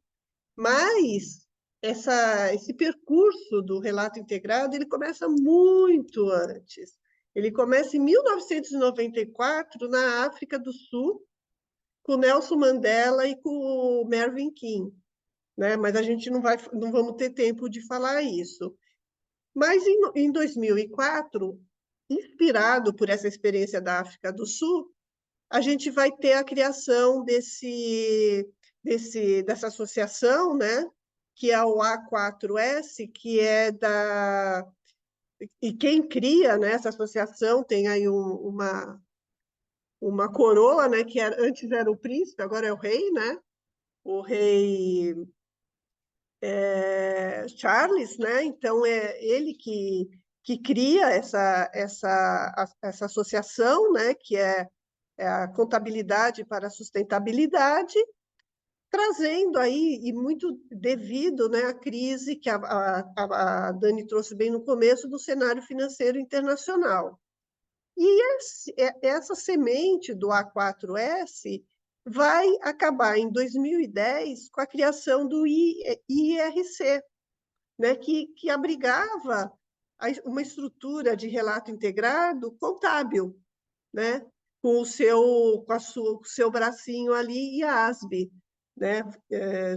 Mas esse percurso do relato integrado, ele começa muito antes. Ele começa em 1994, na África do Sul, com Nelson Mandela e com o Mervyn King, né? Mas a gente não vamos ter tempo de falar isso. Mas em 2004, inspirado por essa experiência da África do Sul, a gente vai ter a criação dessa associação, né? Que é o A4S, que é da... E quem cria, né, essa associação tem aí uma coroa, né, que antes era o príncipe, agora é o rei, né? O rei Charles, né? Então é ele que cria essa associação, né? Que é a contabilidade para a sustentabilidade, trazendo aí, e muito devido, né, à crise que a Dani trouxe bem no começo do cenário financeiro internacional. E essa semente do A4S vai acabar em 2010 com a criação do IRC, né, que abrigava uma estrutura de relato integrado contábil, né, com o seu bracinho ali, IASB, né,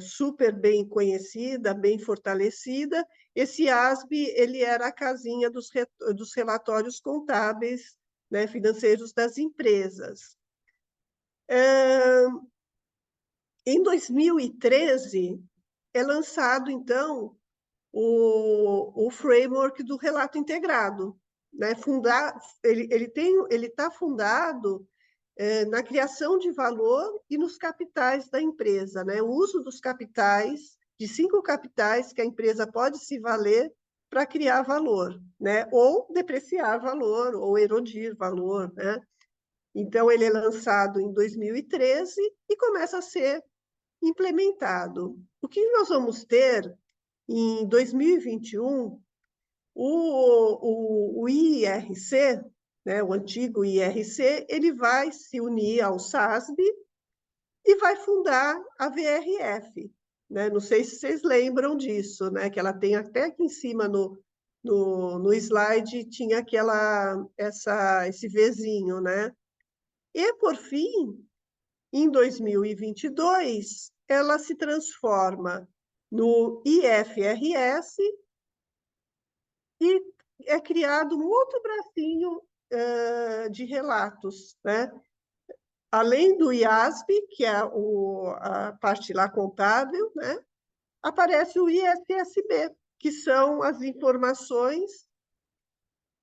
super bem conhecida, bem fortalecida. Esse IASB ele era a casinha dos relatórios contábeis, né, financeiros das empresas. Em 2013, é lançado, então, o framework do relato integrado, né? Ele está fundado na criação de valor e nos capitais da empresa, né? O uso dos capitais, de 5 capitais que a empresa pode se valer para criar valor, né? Ou depreciar valor, ou erodir valor, né? Então, ele é lançado em 2013 e começa a ser implementado. O que nós vamos ter em 2021, o IRC, né, o antigo IRC, ele vai se unir ao SASB e vai fundar a VRF. Né? Não sei se vocês lembram disso, né? Que ela tem até aqui em cima no slide, tinha esse Vzinho. Né? E, por fim, em 2022, ela se transforma no IFRS e é criado um outro bracinho de relatos, né? Além do IASB, que é a parte lá contábil, né? Aparece o ISSB, que são as informações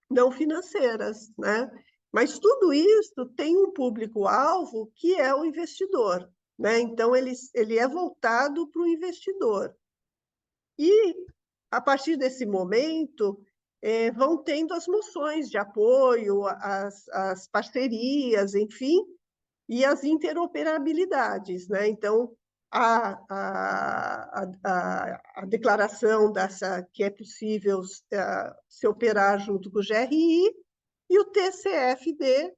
não financeiras, né? Mas tudo isso tem um público-alvo que é o investidor, né? Então, ele é voltado para o investidor. E, a partir desse momento, vão tendo as moções de apoio, as parcerias, enfim, e as interoperabilidades, né? Então, a declaração que é possível se operar junto com o GRI e o TCFD,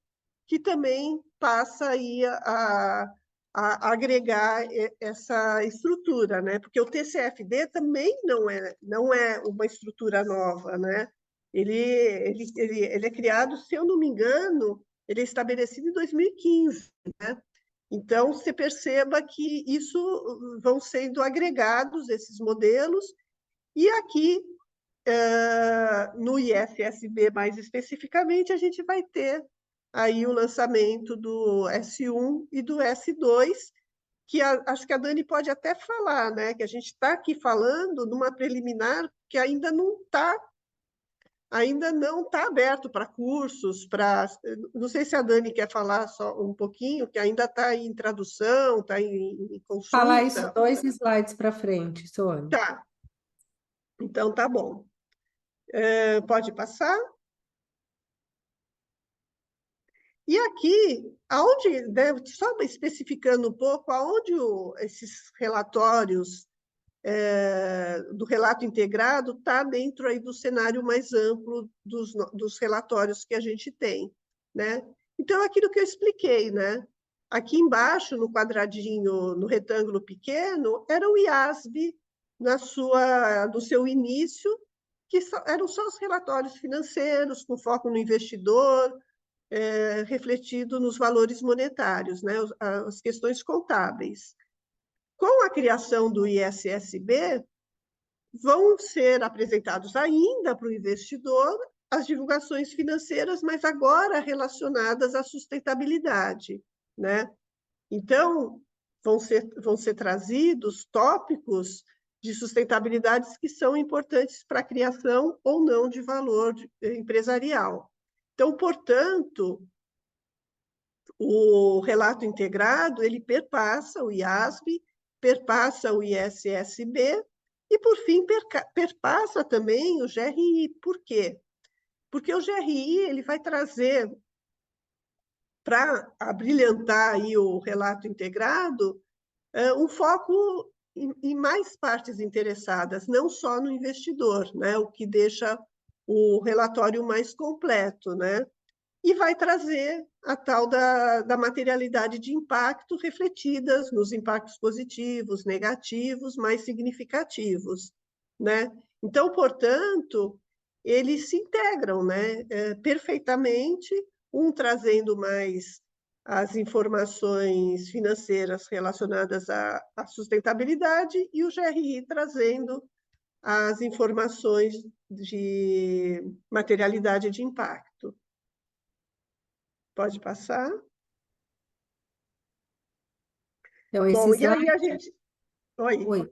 que também passa aí a agregar essa estrutura, né? Porque o TCFD também não é uma estrutura nova, né? Ele é criado, se eu não me engano, ele é estabelecido em 2015, né? Então, você perceba que isso vão sendo agregados, esses modelos, e aqui, no IFSB, mais especificamente, a gente vai ter aí o lançamento do S1 e do S2, que acho que a Dani pode até falar, né? Que a gente está aqui falando numa preliminar que ainda não está aberto para cursos, não sei se a Dani quer falar só um pouquinho, que ainda está em tradução, está em Falar isso consulta. 2 slides para frente, Sônia. Tá, então tá bom. Pode passar? E aqui, só especificando um pouco, aonde esses relatórios do relato integrado está dentro aí do cenário mais amplo dos relatórios que a gente tem, né? Então, aquilo que eu expliquei, né? Aqui embaixo, no quadradinho, no retângulo pequeno, era o IASB no seu início, que eram só os relatórios financeiros, com foco no investidor, refletido nos valores monetários, né? As questões contábeis. Com a criação do ISSB, vão ser apresentados ainda para o investidor as divulgações financeiras, mas agora relacionadas à sustentabilidade, né? Então, vão ser trazidos tópicos de sustentabilidade que são importantes para a criação ou não de valor empresarial. Então, portanto, o relato integrado, ele perpassa o IASB, perpassa o ISSB e, por fim, perpassa também o GRI. Por quê? Porque o GRI ele vai trazer, para abrilhantar aí o relato integrado, um foco em mais partes interessadas, não só no investidor, né? O que deixa o relatório mais completo, né? E vai trazer a tal da materialidade de impacto refletidas nos impactos positivos, negativos, mais significativos, né? Então, portanto, eles se integram, né? Perfeitamente, um trazendo mais as informações financeiras relacionadas à sustentabilidade e o GRI trazendo as informações de materialidade de impacto. Pode passar. Então, esse Bom, e aí slide... a gente... Oi. Oi,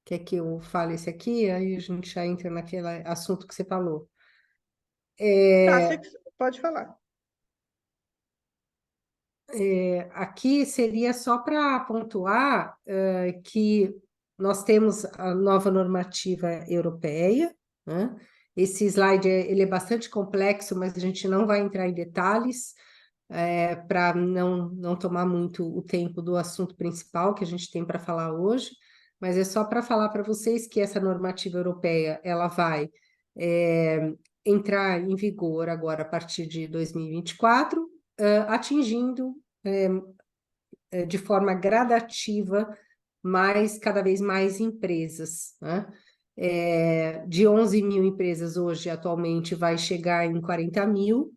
quer que eu fale esse aqui? Aí a gente já entra naquele assunto que você falou. Tá, você pode falar. Aqui seria só para pontuar que nós temos a nova normativa europeia, né? Esse slide ele é bastante complexo, mas a gente não vai entrar em detalhes para não tomar muito o tempo do assunto principal que a gente tem para falar hoje, mas é só para falar para vocês que essa normativa europeia ela vai entrar em vigor agora a partir de 2024, atingindo de forma gradativa cada vez mais empresas, né? De 11 mil empresas hoje, atualmente, vai chegar em 40 mil,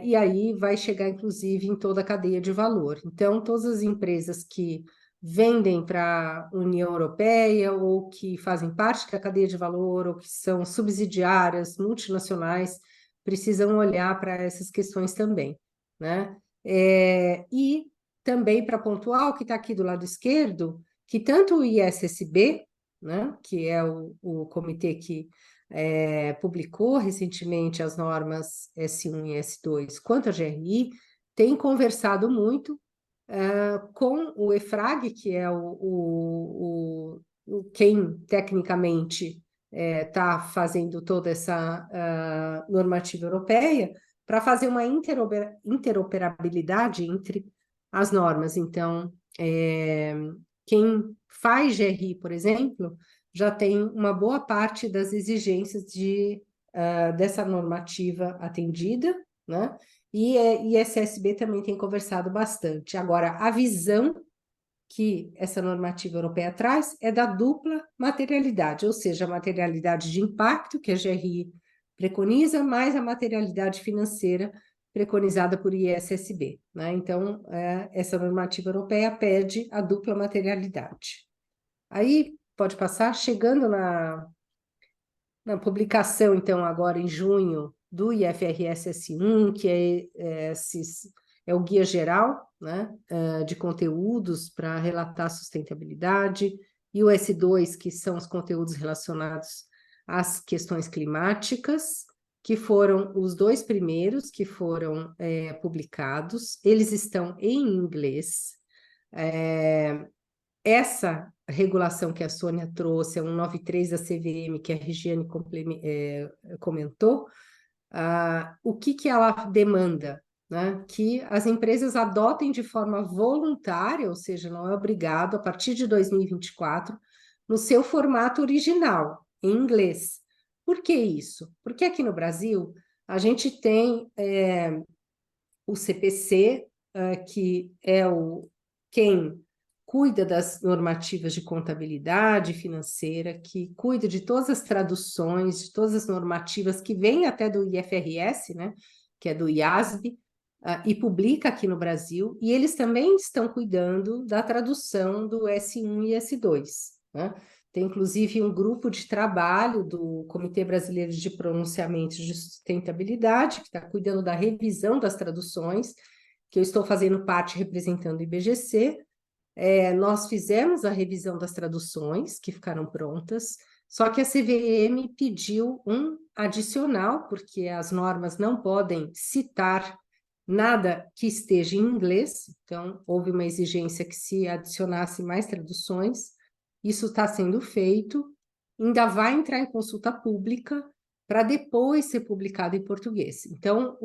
e aí vai chegar, inclusive, em toda a cadeia de valor. Então, todas as empresas que vendem para a União Europeia ou que fazem parte da cadeia de valor ou que são subsidiárias, multinacionais, precisam olhar para essas questões também, né? E também para pontuar o que está aqui do lado esquerdo, que tanto o ISSB, né, que é o comitê que publicou recentemente as normas S1 e S2, quanto a GRI, tem conversado muito com o EFRAG, que é quem tecnicamente está fazendo toda essa normativa europeia, para fazer uma interoperabilidade entre as normas. Então, quem faz GRI, por exemplo, já tem uma boa parte das exigências dessa normativa atendida, né? E ISSB também tem conversado bastante. Agora, a visão que essa normativa europeia traz é da dupla materialidade, ou seja, a materialidade de impacto, que a GRI preconiza, mais a materialidade financeira preconizada por ISSB, né? Então, essa normativa europeia pede a dupla materialidade. Aí, pode passar, chegando na publicação, então, agora em junho, do IFRS S1, que é é o guia geral, né, de conteúdos para relatar sustentabilidade, e o S2, que são os conteúdos relacionados às questões climáticas, que foram os 2 primeiros que foram publicados. Eles estão em inglês. Essa regulação que a Sônia trouxe, é 193 da CVM, que a Regiane comentou, o que ela demanda? Né? Que as empresas adotem de forma voluntária, ou seja, não é obrigado, a partir de 2024, no seu formato original, em inglês. Por que isso? Porque aqui no Brasil, a gente tem o CPC, que é quem cuida das normativas de contabilidade financeira, que cuida de todas as traduções, de todas as normativas que vêm até do IFRS, né, que é do IASB, e publica aqui no Brasil, e eles também estão cuidando da tradução do S1 e S2, né? Tem, inclusive, um grupo de trabalho do Comitê Brasileiro de Pronunciamentos de Sustentabilidade, que está cuidando da revisão das traduções, que eu estou fazendo parte representando o IBGC. Nós fizemos a revisão das traduções, que ficaram prontas, só que a CVM pediu um adicional, porque as normas não podem citar nada que esteja em inglês, então houve uma exigência que se adicionasse mais traduções. Isso está sendo feito, ainda vai entrar em consulta pública para depois ser publicado em português. Então,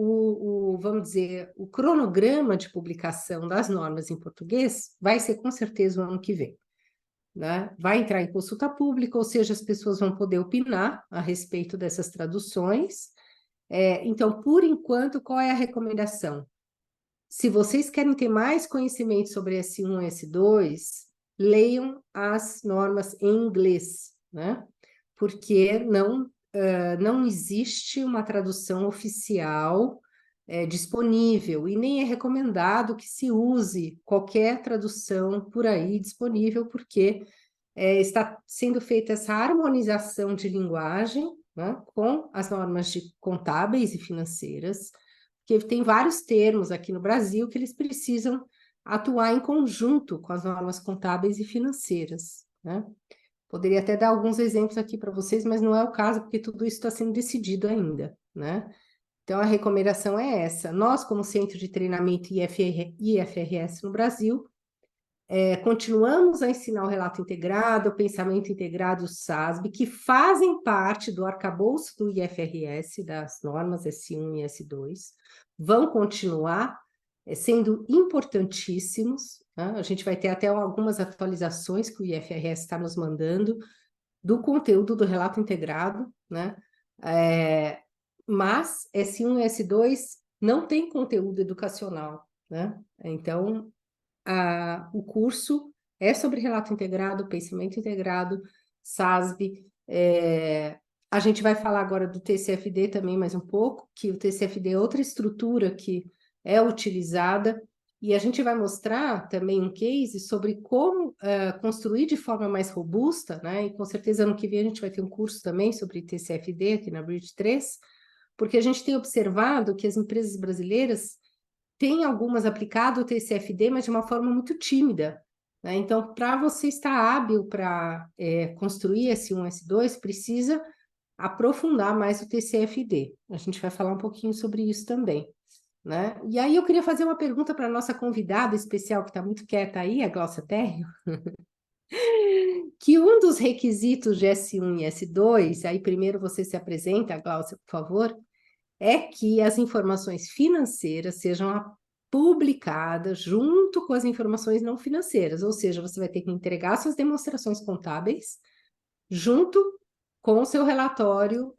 vamos dizer, o cronograma de publicação das normas em português vai ser com certeza o ano que vem, né? Vai entrar em consulta pública, ou seja, as pessoas vão poder opinar a respeito dessas traduções. Então, por enquanto, qual é a recomendação? Se vocês querem ter mais conhecimento sobre S1 e S2, leiam as normas em inglês, né? Porque não existe uma tradução oficial disponível, e nem é recomendado que se use qualquer tradução por aí disponível, porque está sendo feita essa harmonização de linguagem, né, com as normas contábeis e financeiras, porque tem vários termos aqui no Brasil que eles precisam atuar em conjunto com as normas contábeis e financeiras, né? Poderia até dar alguns exemplos aqui para vocês, mas não é o caso, porque tudo isso está sendo decidido ainda, né? Então, a recomendação é essa. Nós, como Centro de Treinamento IFRS no Brasil, continuamos a ensinar o relato integrado, o pensamento integrado, o SASB, que fazem parte do arcabouço do IFRS, das normas S1 e S2, vão continuar sendo importantíssimos, né? A gente vai ter até algumas atualizações que o IFRS está nos mandando do conteúdo do relato integrado, né? Mas S1 e S2 não tem conteúdo educacional, né? Então, o curso é sobre relato integrado, pensamento integrado, SASB. A gente vai falar agora do TCFD também mais um pouco, que o TCFD é outra estrutura que é utilizada, e a gente vai mostrar também um case sobre como construir de forma mais robusta, né? E com certeza ano que vem a gente vai ter um curso também sobre TCFD aqui na Bridge 3, porque a gente tem observado que as empresas brasileiras têm algumas aplicado o TCFD, mas de uma forma muito tímida, né? Então, para você estar hábil para construir S1, S2, precisa aprofundar mais o TCFD. A gente vai falar um pouquinho sobre isso também, né? E aí eu queria fazer uma pergunta para a nossa convidada especial, que está muito quieta aí, a Gláucia Terrio, que um dos requisitos de S1 e S2, aí primeiro você se apresenta, Gláucia, por favor, é que as informações financeiras sejam publicadas junto com as informações não financeiras, ou seja, você vai ter que entregar suas demonstrações contábeis junto com o seu relatório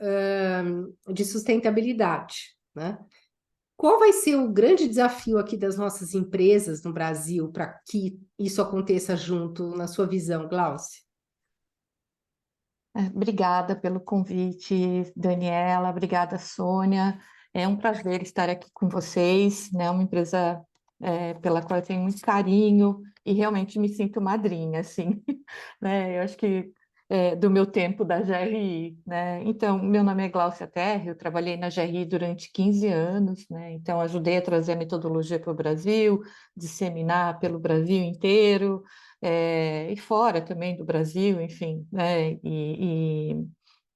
de sustentabilidade, né? Qual vai ser o grande desafio aqui das nossas empresas no Brasil para que isso aconteça junto, na sua visão, Glaucia? Obrigada pelo convite, Daniela. Obrigada, Sônia. É um prazer estar aqui com vocês, né? Uma empresa pela qual eu tenho muito carinho e realmente me sinto madrinha, assim, né? Eu acho que do meu tempo da GRI, né? Então, meu nome é Gláucia Terra, eu trabalhei na GRI durante 15 anos, né? Então, ajudei a trazer a metodologia para o Brasil, disseminar pelo Brasil inteiro, e fora também do Brasil, enfim, né? E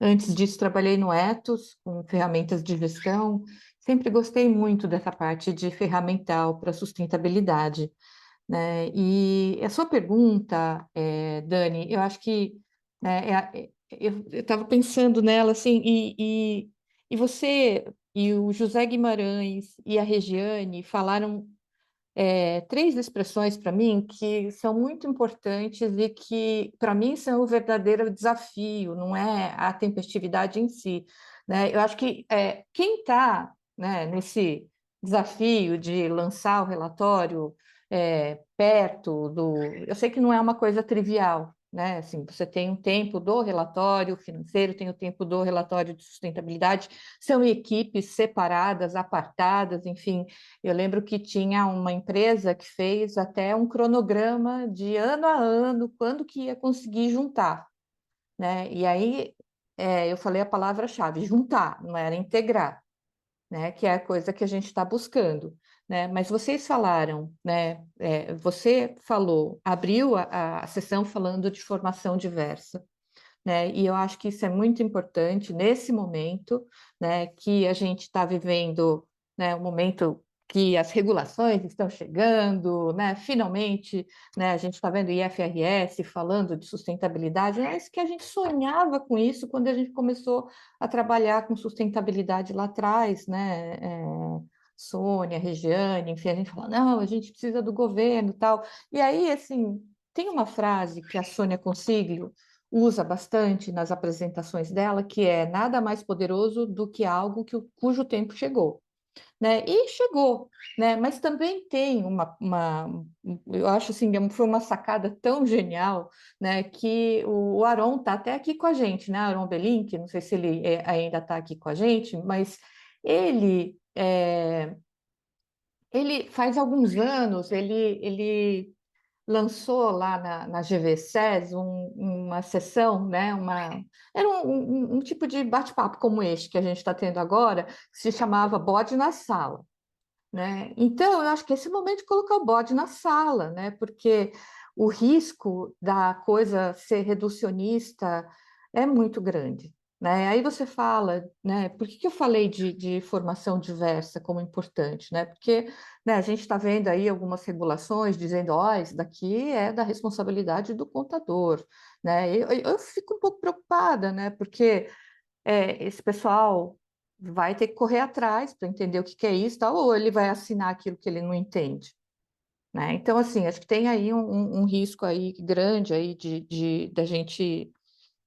antes disso, trabalhei no Ethos, com ferramentas de gestão. Sempre gostei muito dessa parte de ferramental para sustentabilidade, né? E a sua pergunta, Dani, eu acho que eu estava pensando nela assim, e você e o José Guimarães e a Regiane falaram três expressões para mim que são muito importantes e que, para mim, são o verdadeiro desafio, não é a tempestividade em si, né? Eu acho que quem está, né, nesse desafio de lançar o relatório perto do... Eu sei que não é uma coisa trivial, né? Assim, você tem um tempo do relatório financeiro, tem o tempo do relatório de sustentabilidade, são equipes separadas, apartadas, enfim. Eu lembro que tinha uma empresa que fez até um cronograma de ano a ano, quando que ia conseguir juntar, né? E aí eu falei a palavra-chave, juntar, não era integrar, né? Que é a coisa que a gente está buscando, né? Mas vocês falaram, né? Você falou, abriu a sessão falando de formação diversa, né? E eu acho que isso é muito importante nesse momento, né? Que a gente está vivendo, né? Um momento que as regulações estão chegando, né? Finalmente, né? A gente está vendo o IFRS falando de sustentabilidade, mas que a gente sonhava com isso quando a gente começou a trabalhar com sustentabilidade lá atrás, né? Sônia, Regiane, enfim, a gente fala, não, a gente precisa do governo e tal. E aí, assim, tem uma frase que a Sônia Consiglio usa bastante nas apresentações dela, que é nada mais poderoso do que algo cujo tempo chegou, né? E chegou, né? Mas também tem eu acho assim, foi uma sacada tão genial, né? Que o Aron está até aqui com a gente, né? Aron Belink, não sei se ele ainda está aqui com a gente, mas ele ele faz alguns anos, ele lançou lá na GVSES uma sessão, né? Era um tipo de bate-papo como este que a gente está tendo agora, que se chamava Bode na Sala, né? Então, eu acho que esse momento de colocar o bode na sala, né? Porque o risco da coisa ser reducionista é muito grande, né? Aí você fala, né? Por que eu falei de formação diversa como importante, né? Porque, né, a gente está vendo aí algumas regulações dizendo, ó, isso daqui é da responsabilidade do contador, né? Eu fico um pouco preocupada, né? Porque esse pessoal vai ter que correr atrás para entender o que que é isso, tal, ou ele vai assinar aquilo que ele não entende, né? Então, assim, acho que tem aí um risco aí grande aí da gente,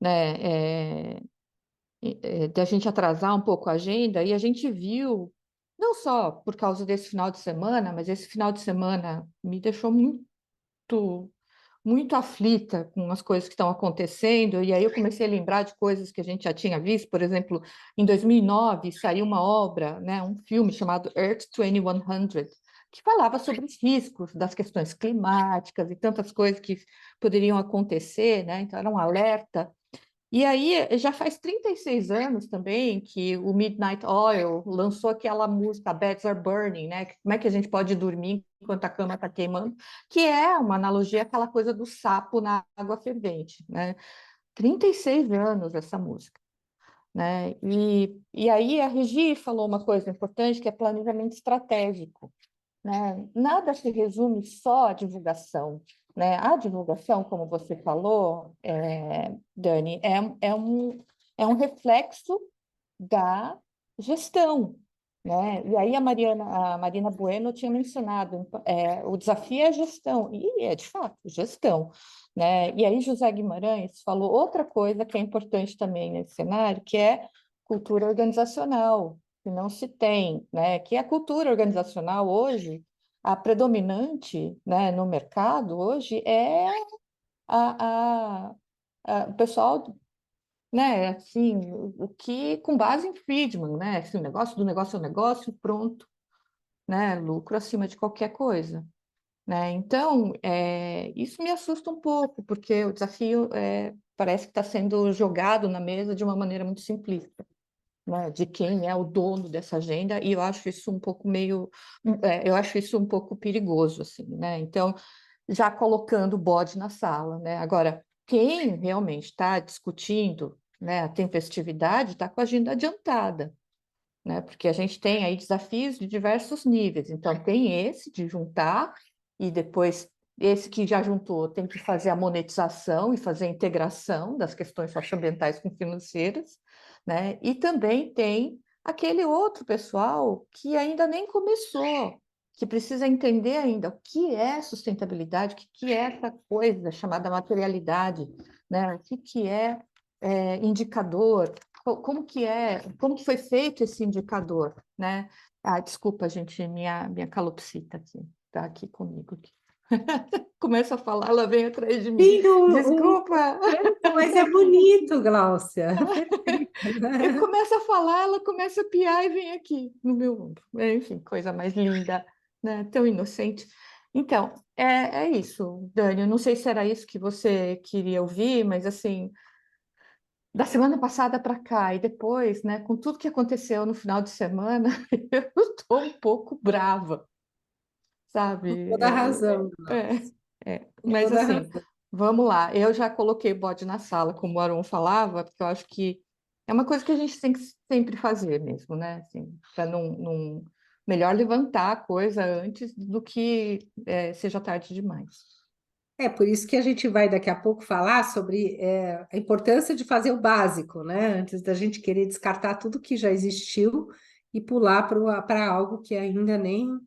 né, da gente atrasar um pouco a agenda, e a gente viu, não só por causa desse final de semana, mas esse final de semana me deixou muito aflita com as coisas que estão acontecendo, e aí eu comecei a lembrar de coisas que a gente já tinha visto. Por exemplo, em 2009 saiu uma obra, né, um filme chamado Earth 2100, que falava sobre os riscos das questões climáticas e tantas coisas que poderiam acontecer, né? Então era um alerta. E aí, já faz 36 anos também que o Midnight Oil lançou aquela música Beds Are Burning, né? Como é que a gente pode dormir enquanto a cama está queimando? Que é uma analogia àquela coisa do sapo na água fervente, né? 36 anos essa música, né? E aí a Regi falou uma coisa importante, que é planejamento estratégico, né? Nada se resume só à divulgação, né? A divulgação, como você falou, Dani, é um reflexo da gestão, né? E aí a Marina Bueno tinha mencionado, o desafio é a gestão, e é de fato gestão, né? E aí José Guimarães falou outra coisa que é importante também nesse cenário, que é cultura organizacional, que não se tem, né? Que a cultura organizacional hoje, a predominante, né, no mercado hoje é a, o pessoal, né, assim, o que com base em Friedman, né, assim, o negócio do negócio é o negócio, pronto, né, lucro acima de qualquer coisa, né, então, isso me assusta um pouco, porque o desafio parece que está sendo jogado na mesa de uma maneira muito simplista, né, de quem é o dono dessa agenda, e eu acho isso um pouco eu acho isso um pouco perigoso, assim, né? Então, já colocando o bode na sala, né? Agora, quem realmente está discutindo, né, a tempestividade está com a agenda adiantada, né? Porque a gente tem aí desafios de diversos níveis. Então, tem esse de juntar, e depois esse que já juntou tem que fazer a monetização e fazer a integração das questões socioambientais com financeiras, né? E também tem aquele outro pessoal que ainda nem começou, que precisa entender ainda o que é sustentabilidade, o que é essa coisa chamada materialidade, né? O que é indicador, como que foi feito esse indicador, né? Ah, desculpa, gente, minha calopsita aqui, tá aqui comigo aqui. Começa a falar, ela vem atrás de mim. Lindo, Desculpa. mas é bonito, Gláucia. Eu começo a falar, ela começa a piar e vem aqui no meu ombro. Enfim, coisa mais linda, né? Tão inocente. Então, é isso, Dani. Eu não sei se era isso que você queria ouvir, mas assim, da semana passada para cá e depois, né, com tudo que aconteceu no final de semana, eu estou um pouco brava, Com sabe? toda a razão, Gláucia, com Mas toda a assim, razão. vamos lá. Eu já coloquei o bode na sala, como o Aron falava, porque eu acho que é uma coisa que a gente tem que sempre fazer mesmo, né? Assim, para melhor levantar a coisa antes do que seja tarde demais. É por isso que a gente vai daqui a pouco falar sobre a importância de fazer o básico, né? Antes da gente querer descartar tudo que já existiu e pular para algo que ainda nem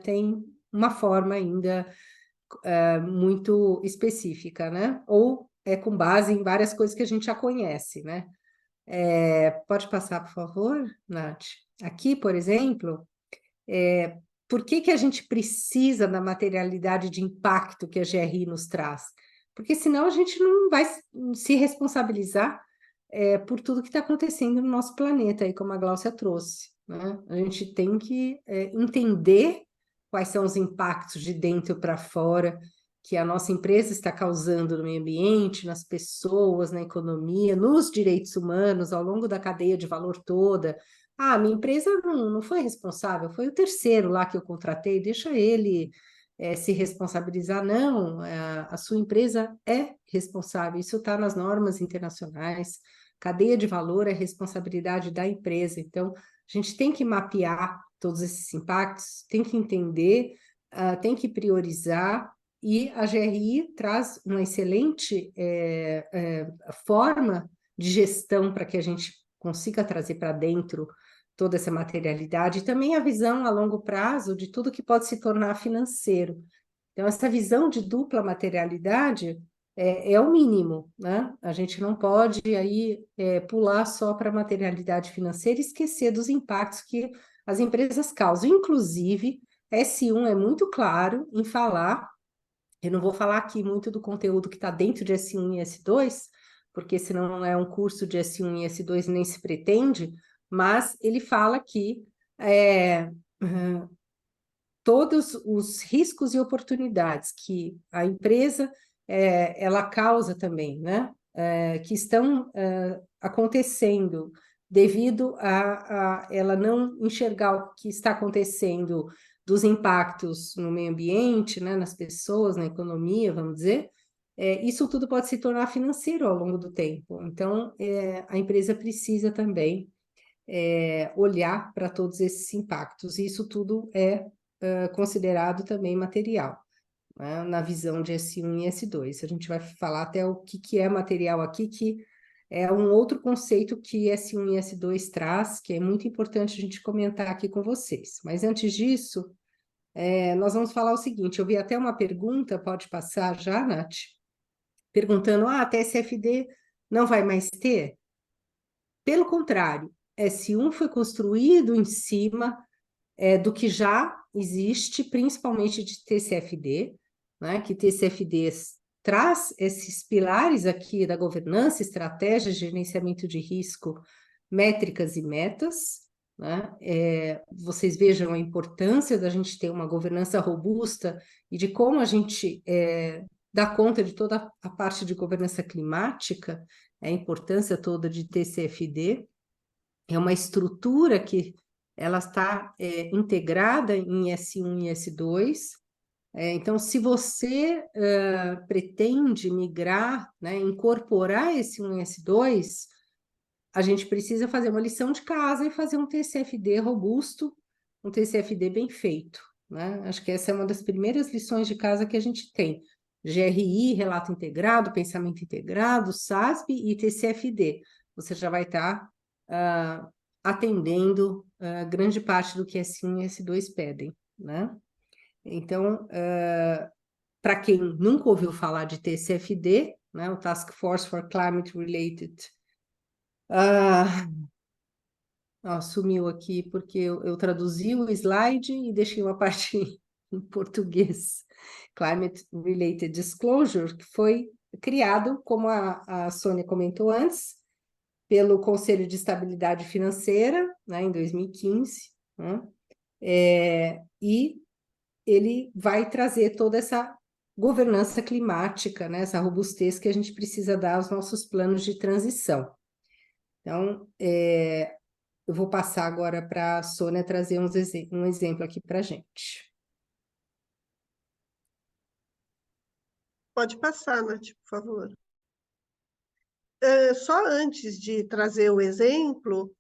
tem uma forma ainda muito específica, né? Ou é com base em várias coisas que a gente já conhece, né? Pode passar, por favor, Nath? Aqui, por exemplo, por que a gente precisa da materialidade de impacto que a GRI nos traz? Porque senão a gente não vai se responsabilizar por tudo que está acontecendo no nosso planeta, aí, como a Gláucia trouxe, né? A gente tem que entender quais são os impactos de dentro para fora que a nossa empresa está causando no meio ambiente, nas pessoas, na economia, nos direitos humanos, ao longo da cadeia de valor toda. Ah, minha empresa não foi responsável, foi o terceiro lá que eu contratei, deixa ele se responsabilizar. Não, a sua empresa é responsável, isso está nas normas internacionais. Cadeia de valor é responsabilidade da empresa. Então, a gente tem que mapear todos esses impactos, tem que entender, tem que priorizar, e a GRI traz uma excelente forma de gestão para que a gente consiga trazer para dentro toda essa materialidade, e também a visão a longo prazo de tudo que pode se tornar financeiro. Então, essa visão de dupla materialidade é o mínimo, né? A gente não pode aí pular só para a materialidade financeira e esquecer dos impactos que as empresas causam. Inclusive, S1 é muito claro em falar, eu não vou falar aqui muito do conteúdo que está dentro de S1 e S2, porque senão é um curso de S1 e S2 e nem se pretende, mas ele fala que todos os riscos e oportunidades que a empresa ela causa também, né? Que estão acontecendo devido a ela não enxergar o que está acontecendo dos impactos no meio ambiente, né? Nas pessoas, na economia, vamos dizer, isso tudo pode se tornar financeiro ao longo do tempo. Então, a empresa precisa também olhar para todos esses impactos. E isso tudo é considerado também material, né? Na visão de S1 e S2. A gente vai falar até o que é material aqui, que é um outro conceito que S1 e S2 traz, que é muito importante a gente comentar aqui com vocês. Mas antes disso, nós vamos falar o seguinte, eu vi até uma pergunta, pode passar já, Nath? Perguntando, a TSFD não vai mais ter? Pelo contrário, S1 foi construído em cima do que já existe, principalmente de TCFD, né? Que TCFDs traz esses pilares aqui da governança, estratégia, gerenciamento de risco, métricas e metas, né? Vocês vejam a importância da gente ter uma governança robusta e de como a gente dá conta de toda a parte de governança climática, a importância toda de TCFD. É uma estrutura que ela está integrada em S1 e S2. Então, se você pretende migrar, né, incorporar S1 e S2, a gente precisa fazer uma lição de casa e fazer um TCFD robusto, um TCFD bem feito, né? Acho que essa é uma das primeiras lições de casa que a gente tem. GRI, relato integrado, pensamento integrado, SASP e TCFD. Você já vai estar atendendo grande parte do que S1 e S2 pedem, né? Então, para quem nunca ouviu falar de TCFD, né, o Task Force for Climate Related, sumiu aqui porque eu traduzi o slide e deixei uma parte em português. Climate Related Disclosure, que foi criado, como a Sônia comentou antes, pelo Conselho de Estabilidade Financeira, né, em 2015, né? E ele vai trazer toda essa governança climática, né, essa robustez que a gente precisa dar aos nossos planos de transição. Então, eu vou passar agora para a Sônia trazer um exemplo aqui para a gente. Pode passar, Nath, por favor. Só antes de trazer o exemplo,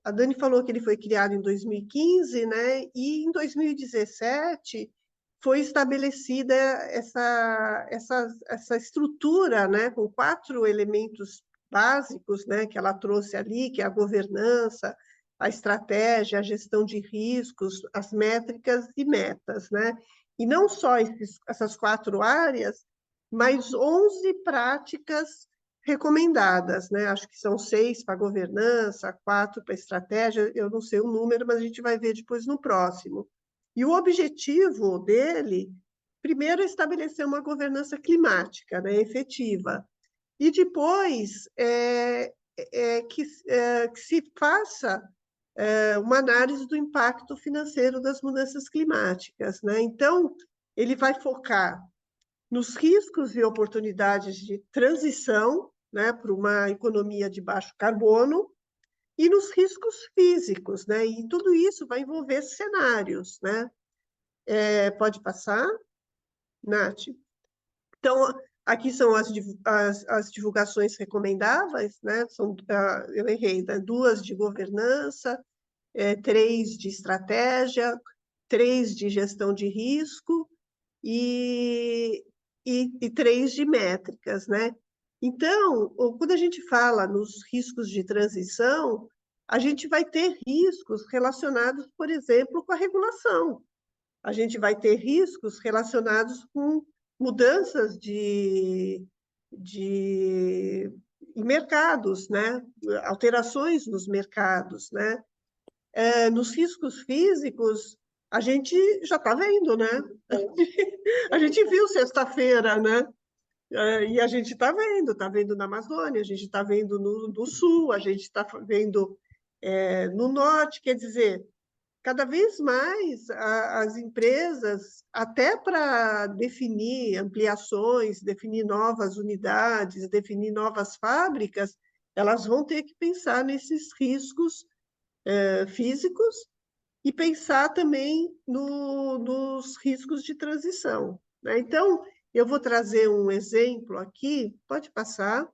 a Dani falou que ele foi criado em 2015, né? E em 2017 foi estabelecida essa estrutura, né? Com 4 elementos básicos, né? Que ela trouxe ali, que é a governança, a estratégia, a gestão de riscos, as métricas e metas, né? E não só essas 4 áreas, mas 11 práticas recomendadas, né? Acho que são 6 para governança, 4 para estratégia, eu não sei o número, mas a gente vai ver depois no próximo. E o objetivo dele, primeiro, é estabelecer uma governança climática, né, efetiva, e depois que se faça uma análise do impacto financeiro das mudanças climáticas, né? Então, ele vai focar nos riscos e oportunidades de transição, né, para uma economia de baixo carbono, e nos riscos físicos, né? E tudo isso vai envolver cenários, né? Pode passar, Nath? Então, aqui são as divulgações recomendáveis, né? Eu errei, né? 2 de governança, 3 de estratégia, 3 de gestão de risco, e 3 de métricas, né? Então, quando a gente fala nos riscos de transição, a gente vai ter riscos relacionados, por exemplo, com a regulação. A gente vai ter riscos relacionados com mudanças em mercados, né? Alterações nos mercados, né? Nos riscos físicos, a gente já está vendo, né? A gente viu sexta-feira, né? E a gente está vendo na Amazônia, a gente está vendo no Sul, a gente está vendo no Norte, quer dizer, cada vez mais as empresas, até para definir ampliações, definir novas unidades, definir novas fábricas, elas vão ter que pensar nesses riscos físicos e pensar também nos riscos de transição, né? Então, eu vou trazer um exemplo aqui, pode passar,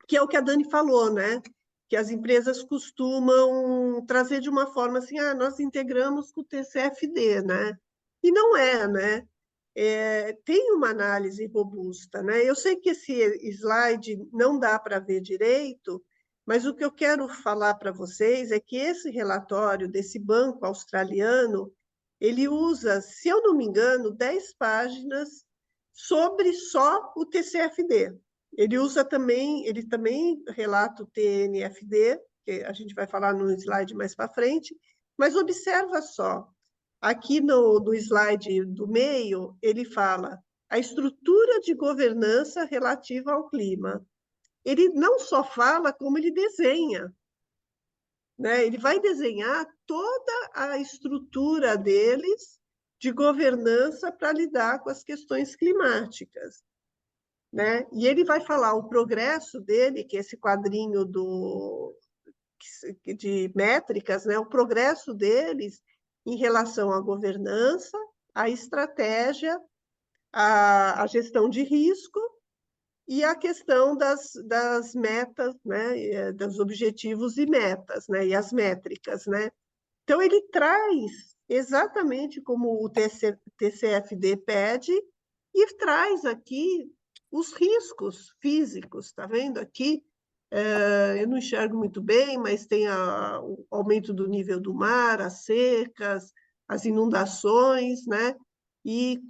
que é o que a Dani falou, né? Que as empresas costumam trazer de uma forma assim, nós integramos com o TCFD, né? E não é, né? Tem uma análise robusta, né? Eu sei que esse slide não dá para ver direito, mas o que eu quero falar para vocês é que esse relatório desse banco australiano, ele usa, se eu não me engano, 10 páginas sobre só o TCFD. Ele também relata o TNFD, que a gente vai falar no slide mais para frente, mas observa só, aqui no slide do meio, ele fala a estrutura de governança relativa ao clima. Ele não só fala, como ele desenha, né? Ele vai desenhar toda a estrutura deles, de governança para lidar com as questões climáticas, né? E ele vai falar o progresso dele, que é esse quadrinho de métricas, né? O progresso deles em relação à governança, à estratégia, à gestão de risco e a questão das metas, né? Dos objetivos e metas, né? E as métricas, né? Então, ele traz exatamente como o TCFD pede e traz aqui os riscos físicos, está vendo aqui? Eu não enxergo muito bem, mas tem o aumento do nível do mar, as secas, as inundações, né? E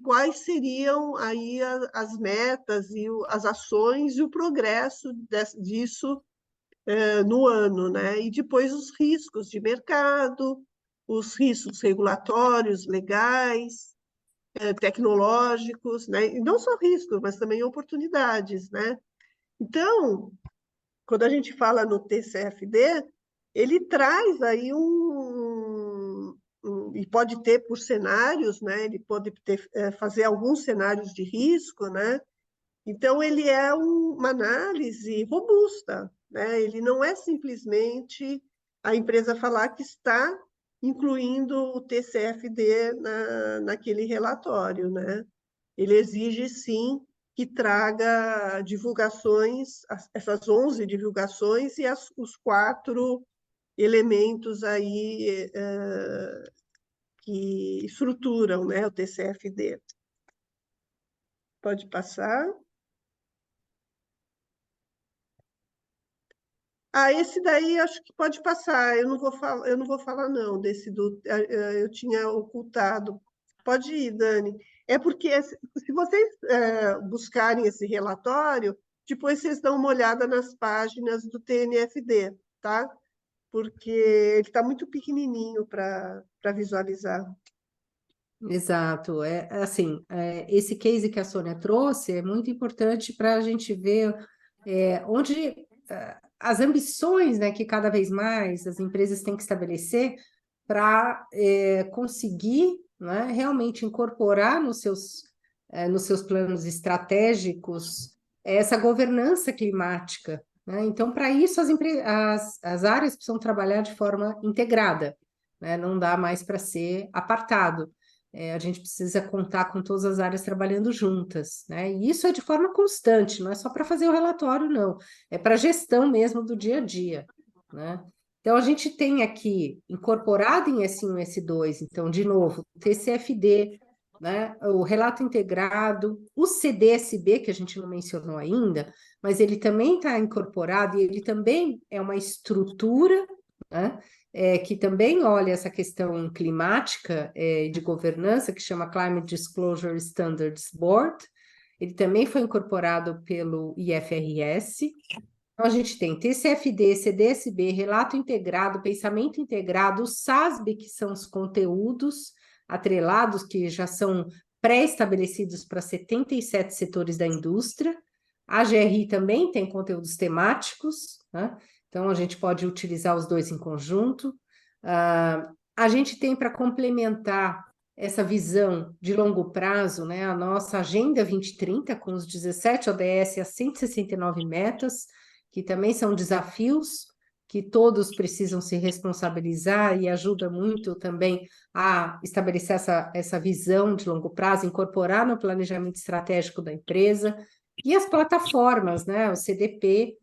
quais seriam aí as metas e as ações e o progresso disso no ano, né? E depois os riscos de mercado, os riscos regulatórios, legais, tecnológicos, né? E não só riscos, mas também oportunidades, né? Então, quando a gente fala no TCFD, ele traz aí e pode ter por cenários, né? Ele pode fazer alguns cenários de risco, né? Então, ele é uma análise robusta, né? Ele não é simplesmente a empresa falar que está incluindo o TCFD naquele relatório, né? Ele exige, sim, que traga divulgações, essas 11 divulgações e os 4 elementos aí que estruturam, né, o TCFD. Pode passar. Esse daí acho que pode passar. Eu não vou falar não desse eu tinha ocultado. Pode ir, Dani. É porque se vocês buscarem esse relatório, depois vocês dão uma olhada nas páginas do TNFD, tá? Porque ele está muito pequenininho para visualizar. Exato, assim, esse case que a Sônia trouxe é muito importante para a gente ver onde as ambições, né, que cada vez mais as empresas têm que estabelecer para conseguir, né, realmente incorporar nos seus planos estratégicos essa governança climática, né? Então, para isso, as áreas precisam trabalhar de forma integrada, né? Não dá mais para ser apartado. A gente precisa contar com todas as áreas trabalhando juntas, né? E isso é de forma constante, não é só para fazer o relatório, não. É para a gestão mesmo do dia a dia, né? Então, a gente tem aqui, incorporado em S1 e S2, então, de novo, TCFD, né? O relato integrado, o CDSB, que a gente não mencionou ainda, mas ele também está incorporado e ele também é uma estrutura, né? Que também olha essa questão climática de governança, que chama Climate Disclosure Standards Board. Ele também foi incorporado pelo IFRS. Então, a gente tem TCFD, CDSB, Relato Integrado, Pensamento Integrado, o SASB, que são os conteúdos atrelados, que já são pré-estabelecidos para 77 setores da indústria. A GRI também tem conteúdos temáticos, né? Então, a gente pode utilizar os dois em conjunto. A gente tem para complementar essa visão de longo prazo, né, a nossa Agenda 2030, com os 17 ODS e as 169 metas, que também são desafios que todos precisam se responsabilizar e ajuda muito também a estabelecer essa visão de longo prazo, incorporar no planejamento estratégico da empresa, e as plataformas, né, o CDP,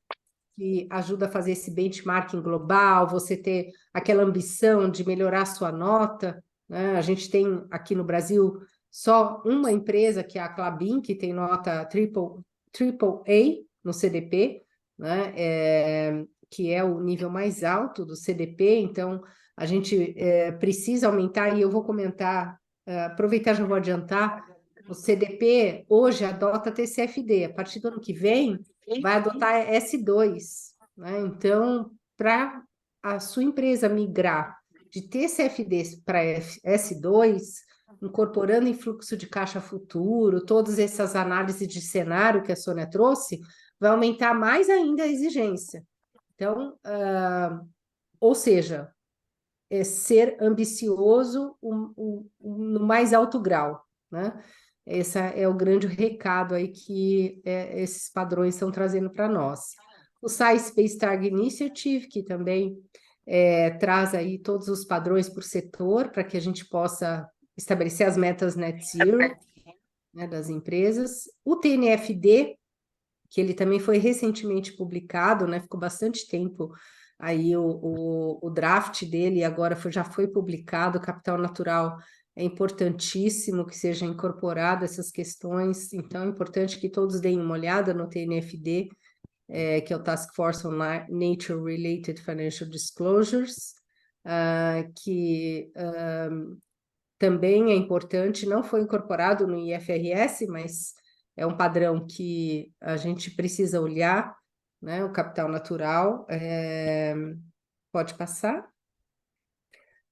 que ajuda a fazer esse benchmarking global, você ter aquela ambição de melhorar a sua nota, né? A gente tem aqui no Brasil só uma empresa, que é a Klabin, que tem nota AAA no CDP, né? Que é o nível mais alto do CDP, então a gente precisa aumentar, e eu vou comentar, aproveitar, já vou adiantar, o CDP hoje adota TCFD, a partir do ano que vem vai adotar S2, né? Então, para a sua empresa migrar de TCFD para S2, incorporando em fluxo de caixa futuro, todas essas análises de cenário que a Sônia trouxe, vai aumentar mais ainda a exigência. Então, ou seja, ser ambicioso no mais alto grau, né? Esse é o grande recado aí que esses padrões estão trazendo para nós. O Science Based Target Initiative, que também traz aí todos os padrões por setor, para que a gente possa estabelecer as metas net zero, né, das empresas. O TNFD, que ele também foi recentemente publicado, né, ficou bastante tempo aí o draft dele, agora já foi publicado. O capital natural é importantíssimo que seja incorporado essas questões, então é importante que todos deem uma olhada no TNFD, que é o Task Force on Nature Related Financial Disclosures, que também é importante, não foi incorporado no IFRS, mas é um padrão que a gente precisa olhar, né? O capital natural. Pode passar.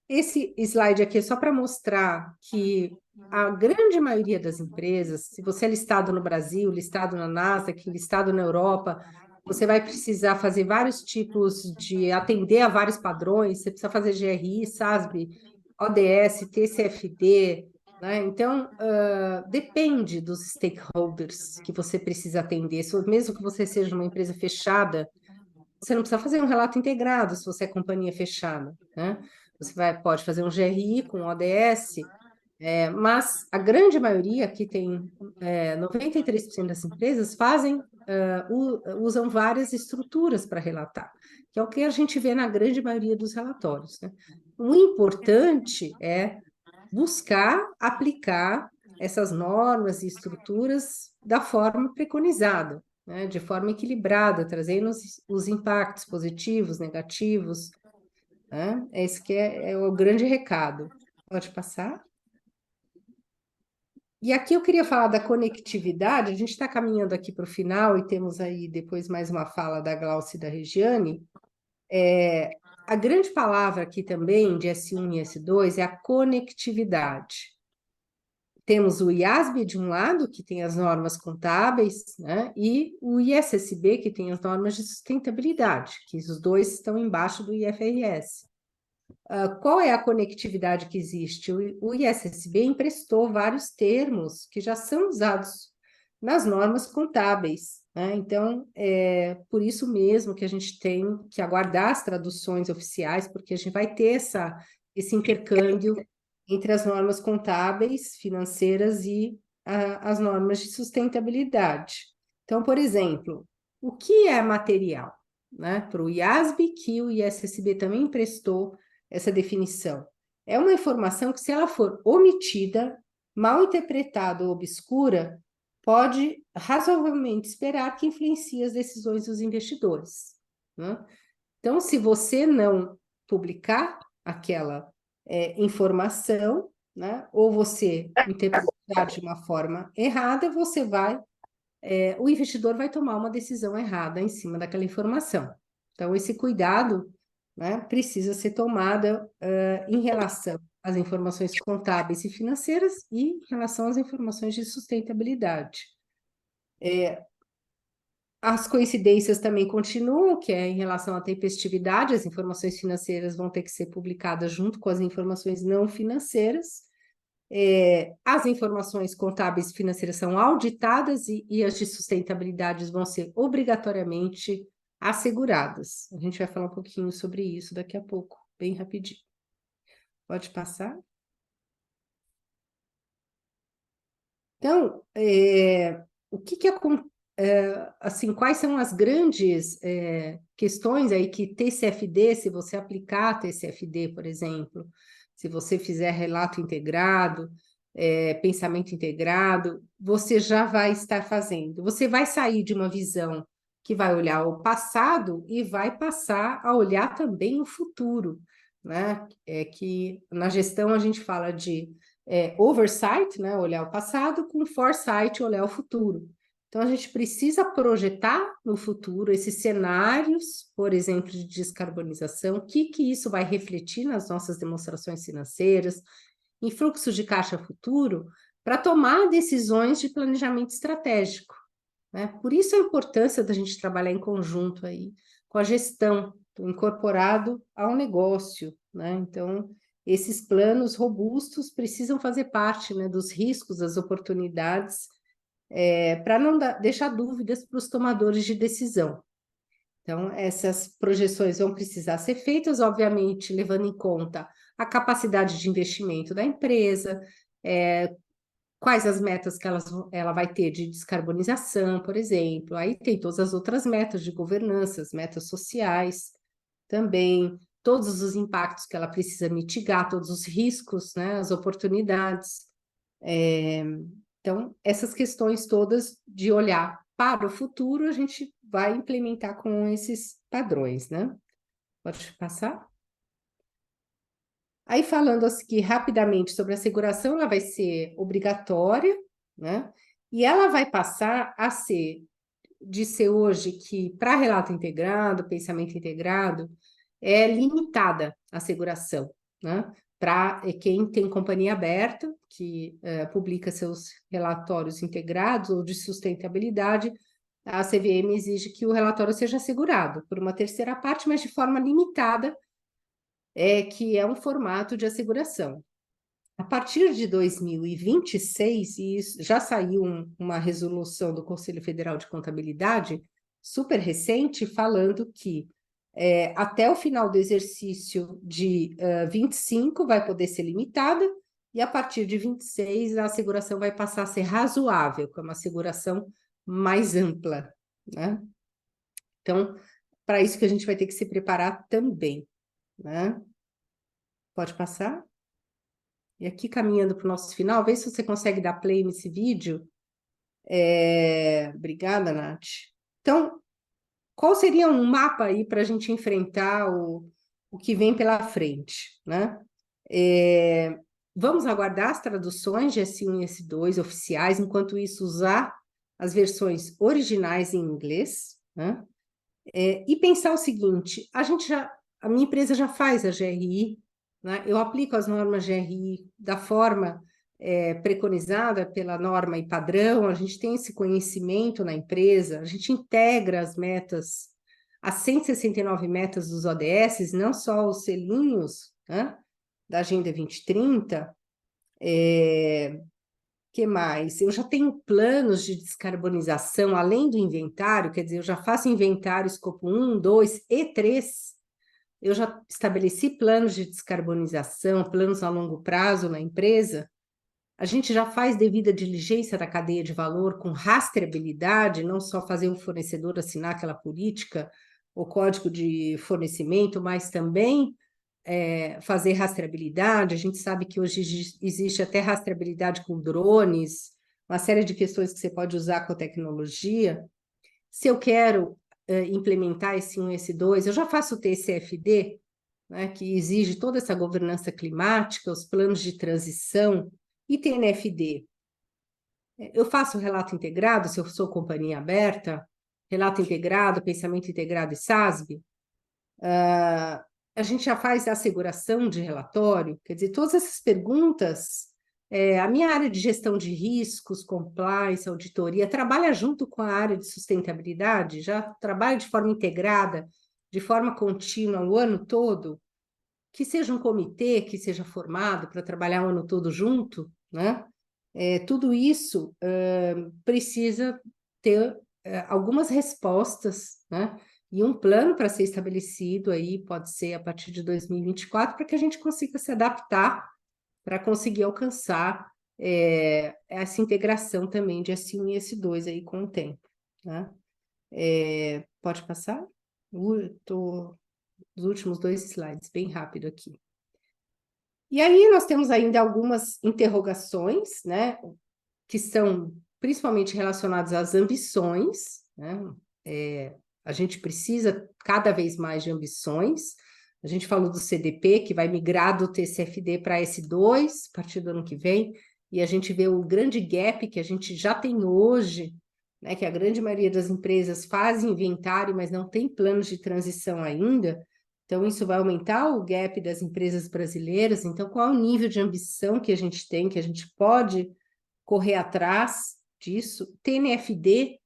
Esse slide aqui é só para mostrar que a grande maioria das empresas, se você é listado no Brasil, listado na Nasdaq, listado na Europa, você vai precisar fazer vários tipos de atender a vários padrões, você precisa fazer GRI, SASB, ODS, TCFD, né? Então, depende dos stakeholders que você precisa atender. Mesmo que você seja uma empresa fechada, você não precisa fazer um relato integrado se você é companhia fechada, né? Você pode fazer um GRI com ODS, mas a grande maioria, que tem 93% das empresas, usam várias estruturas para relatar, que é o que a gente vê na grande maioria dos relatórios, né? O importante é buscar aplicar essas normas e estruturas da forma preconizada, né? De forma equilibrada, trazendo os impactos positivos, negativos, né? Esse que é o grande recado. Pode passar? E aqui eu queria falar da conectividade. A gente está caminhando aqui para o final e temos aí depois mais uma fala da Glaucia e da Regiane. A grande palavra aqui também de S1 e S2 é a conectividade. Temos o IASB de um lado, que tem as normas contábeis, né? E o ISSB, que tem as normas de sustentabilidade, que os dois estão embaixo do IFRS. Qual é a conectividade que existe? O ISSB emprestou vários termos que já são usados nas normas contábeis, né? Então, é por isso mesmo que a gente tem que aguardar as traduções oficiais, porque a gente vai ter esse intercâmbio entre as normas contábeis, financeiras e as normas de sustentabilidade. Então, por exemplo, o que é material? Né? Para o IASB, que o ISSB também emprestou essa definição. É uma informação que, se ela for omitida, mal interpretada ou obscura, pode razoavelmente esperar que influencie as decisões dos investidores, né? Então, se você não publicar aquela informação, né, ou você interpretar de uma forma errada, o investidor vai tomar uma decisão errada em cima daquela informação. Então, esse cuidado, né, precisa ser tomado em relação às informações contábeis e financeiras e em relação às informações de sustentabilidade. As coincidências também continuam, que é em relação à tempestividade, as informações financeiras vão ter que ser publicadas junto com as informações não financeiras. As informações contábeis e financeiras são auditadas e as de sustentabilidade vão ser obrigatoriamente asseguradas. A gente vai falar um pouquinho sobre isso daqui a pouco, bem rapidinho. Pode passar? Então, o que acontece? Assim, quais são as grandes questões aí que TCFD, se você aplicar TCFD, por exemplo, se você fizer relato integrado, pensamento integrado, você já vai estar fazendo. Você vai sair de uma visão que vai olhar o passado e vai passar a olhar também o futuro, né? Que na gestão a gente fala de oversight, né? Olhar o passado, com foresight, olhar o futuro. Então, a gente precisa projetar no futuro esses cenários, por exemplo, de descarbonização, o que isso vai refletir nas nossas demonstrações financeiras, em fluxo de caixa futuro, para tomar decisões de planejamento estratégico, né? Por isso a importância da gente trabalhar em conjunto aí com a gestão, incorporado ao negócio, né? Então, esses planos robustos precisam fazer parte, né, dos riscos, das oportunidades, para não deixar dúvidas para os tomadores de decisão. Então, essas projeções vão precisar ser feitas, obviamente, levando em conta a capacidade de investimento da empresa, quais as metas que ela vai ter de descarbonização, por exemplo. Aí tem todas as outras metas de governança, as metas sociais também, todos os impactos que ela precisa mitigar, todos os riscos, né, as oportunidades. Então, essas questões todas de olhar para o futuro, a gente vai implementar com esses padrões, né? Pode passar? Aí, falando aqui rapidamente sobre a asseguração, ela vai ser obrigatória, né? E ela vai passar a ser, de ser hoje que, para relato integrado, pensamento integrado, é limitada a asseguração, né? Para quem tem companhia aberta, que publica seus relatórios integrados ou de sustentabilidade, a CVM exige que o relatório seja assegurado por uma terceira parte, mas de forma limitada, que é um formato de asseguração. A partir de 2026, e já saiu uma resolução do Conselho Federal de Contabilidade, super recente, falando que até o final do exercício de 25 vai poder ser limitada, e a partir de 26 a asseguração vai passar a ser razoável, que é uma asseguração mais ampla, né? Então, para isso que a gente vai ter que se preparar também, né? Pode passar? E aqui, caminhando para o nosso final, vê se você consegue dar play nesse vídeo. Obrigada, Nath. Então, qual seria um mapa aí para a gente enfrentar o que vem pela frente, né? Vamos aguardar as traduções de S1 e S2 oficiais, enquanto isso usar as versões originais em inglês, né? E pensar o seguinte, a minha empresa já faz a GRI, né? Eu aplico as normas GRI da forma preconizada pela norma e padrão, a gente tem esse conhecimento na empresa, a gente integra as metas, as 169 metas dos ODS, não só os selinhos, né, da Agenda 2030. Que mais? Eu já tenho planos de descarbonização, além do inventário, quer dizer, eu já faço inventário escopo 1, 2 e 3, eu já estabeleci planos de descarbonização, planos a longo prazo na empresa. A gente já faz devida diligência da cadeia de valor com rastreabilidade, não só fazer um fornecedor assinar aquela política, o código de fornecimento, mas também fazer rastreabilidade. A gente sabe que hoje existe até rastreabilidade com drones, uma série de questões que você pode usar com a tecnologia. Se eu quero implementar esse 1 e esse 2, eu já faço o TCFD, né, que exige toda essa governança climática, os planos de transição, e TNFD. Eu faço relato integrado, se eu sou companhia aberta, relato integrado, pensamento integrado e SASB. A gente já faz a asseguração de relatório, quer dizer, todas essas perguntas, a minha área de gestão de riscos, compliance, auditoria, trabalha junto com a área de sustentabilidade, já trabalha de forma integrada, de forma contínua o ano todo, que seja um comitê que seja formado para trabalhar o ano todo junto, né? Tudo isso precisa ter algumas respostas, né? E um plano para ser estabelecido aí pode ser a partir de 2024, para que a gente consiga se adaptar para conseguir alcançar essa integração também de S1 e S2 aí com o tempo, né? Pode passar? Os últimos 2 slides, bem rápido aqui. E aí nós temos ainda algumas interrogações, né, que são principalmente relacionadas às ambições, né? A gente precisa cada vez mais de ambições. A gente falou do CDP, que vai migrar do TCFD para S2, a partir do ano que vem, e a gente vê o grande gap que a gente já tem hoje, né, que a grande maioria das empresas faz inventário, mas não tem planos de transição ainda. Então, isso vai aumentar o gap das empresas brasileiras. Então, qual é o nível de ambição que a gente tem, que a gente pode correr atrás disso? TNFD,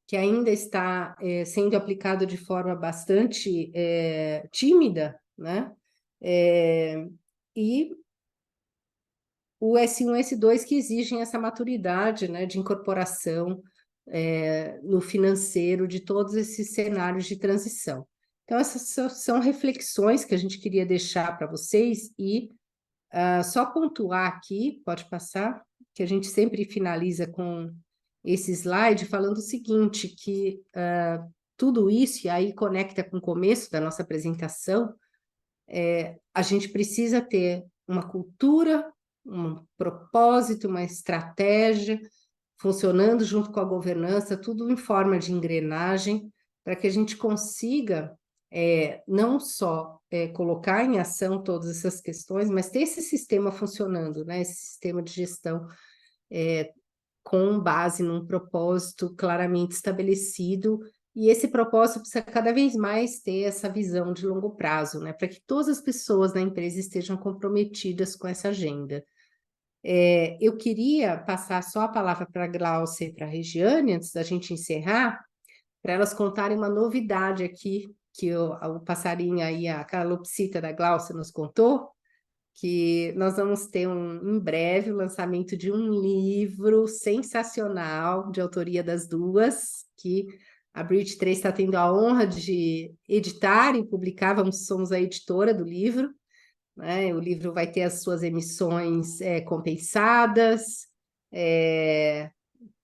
que ainda está sendo aplicado de forma bastante tímida, né? E o S1 e S2 que exigem essa maturidade, né, de incorporação no financeiro de todos esses cenários de transição. Então, essas são reflexões que a gente queria deixar para vocês e só pontuar aqui, pode passar, que a gente sempre finaliza com esse slide falando o seguinte, que tudo isso, e aí conecta com o começo da nossa apresentação, a gente precisa ter uma cultura, um propósito, uma estratégia, funcionando junto com a governança, tudo em forma de engrenagem, para que a gente consiga não só colocar em ação todas essas questões, mas ter esse sistema funcionando, né? Esse sistema de gestão com base num propósito claramente estabelecido, e esse propósito precisa cada vez mais ter essa visão de longo prazo, né? Para que todas as pessoas da empresa estejam comprometidas com essa agenda. Eu queria passar só a palavra para a Glaucia e para a Regiane, antes da gente encerrar, para elas contarem uma novidade aqui, que o passarinho aí, a calopsita da Glaucia nos contou, que nós vamos ter em breve o lançamento de um livro sensacional, de autoria das duas, que a Bridge 3 está tendo a honra de editar e publicar, somos a editora do livro, né? O livro vai ter as suas emissões compensadas,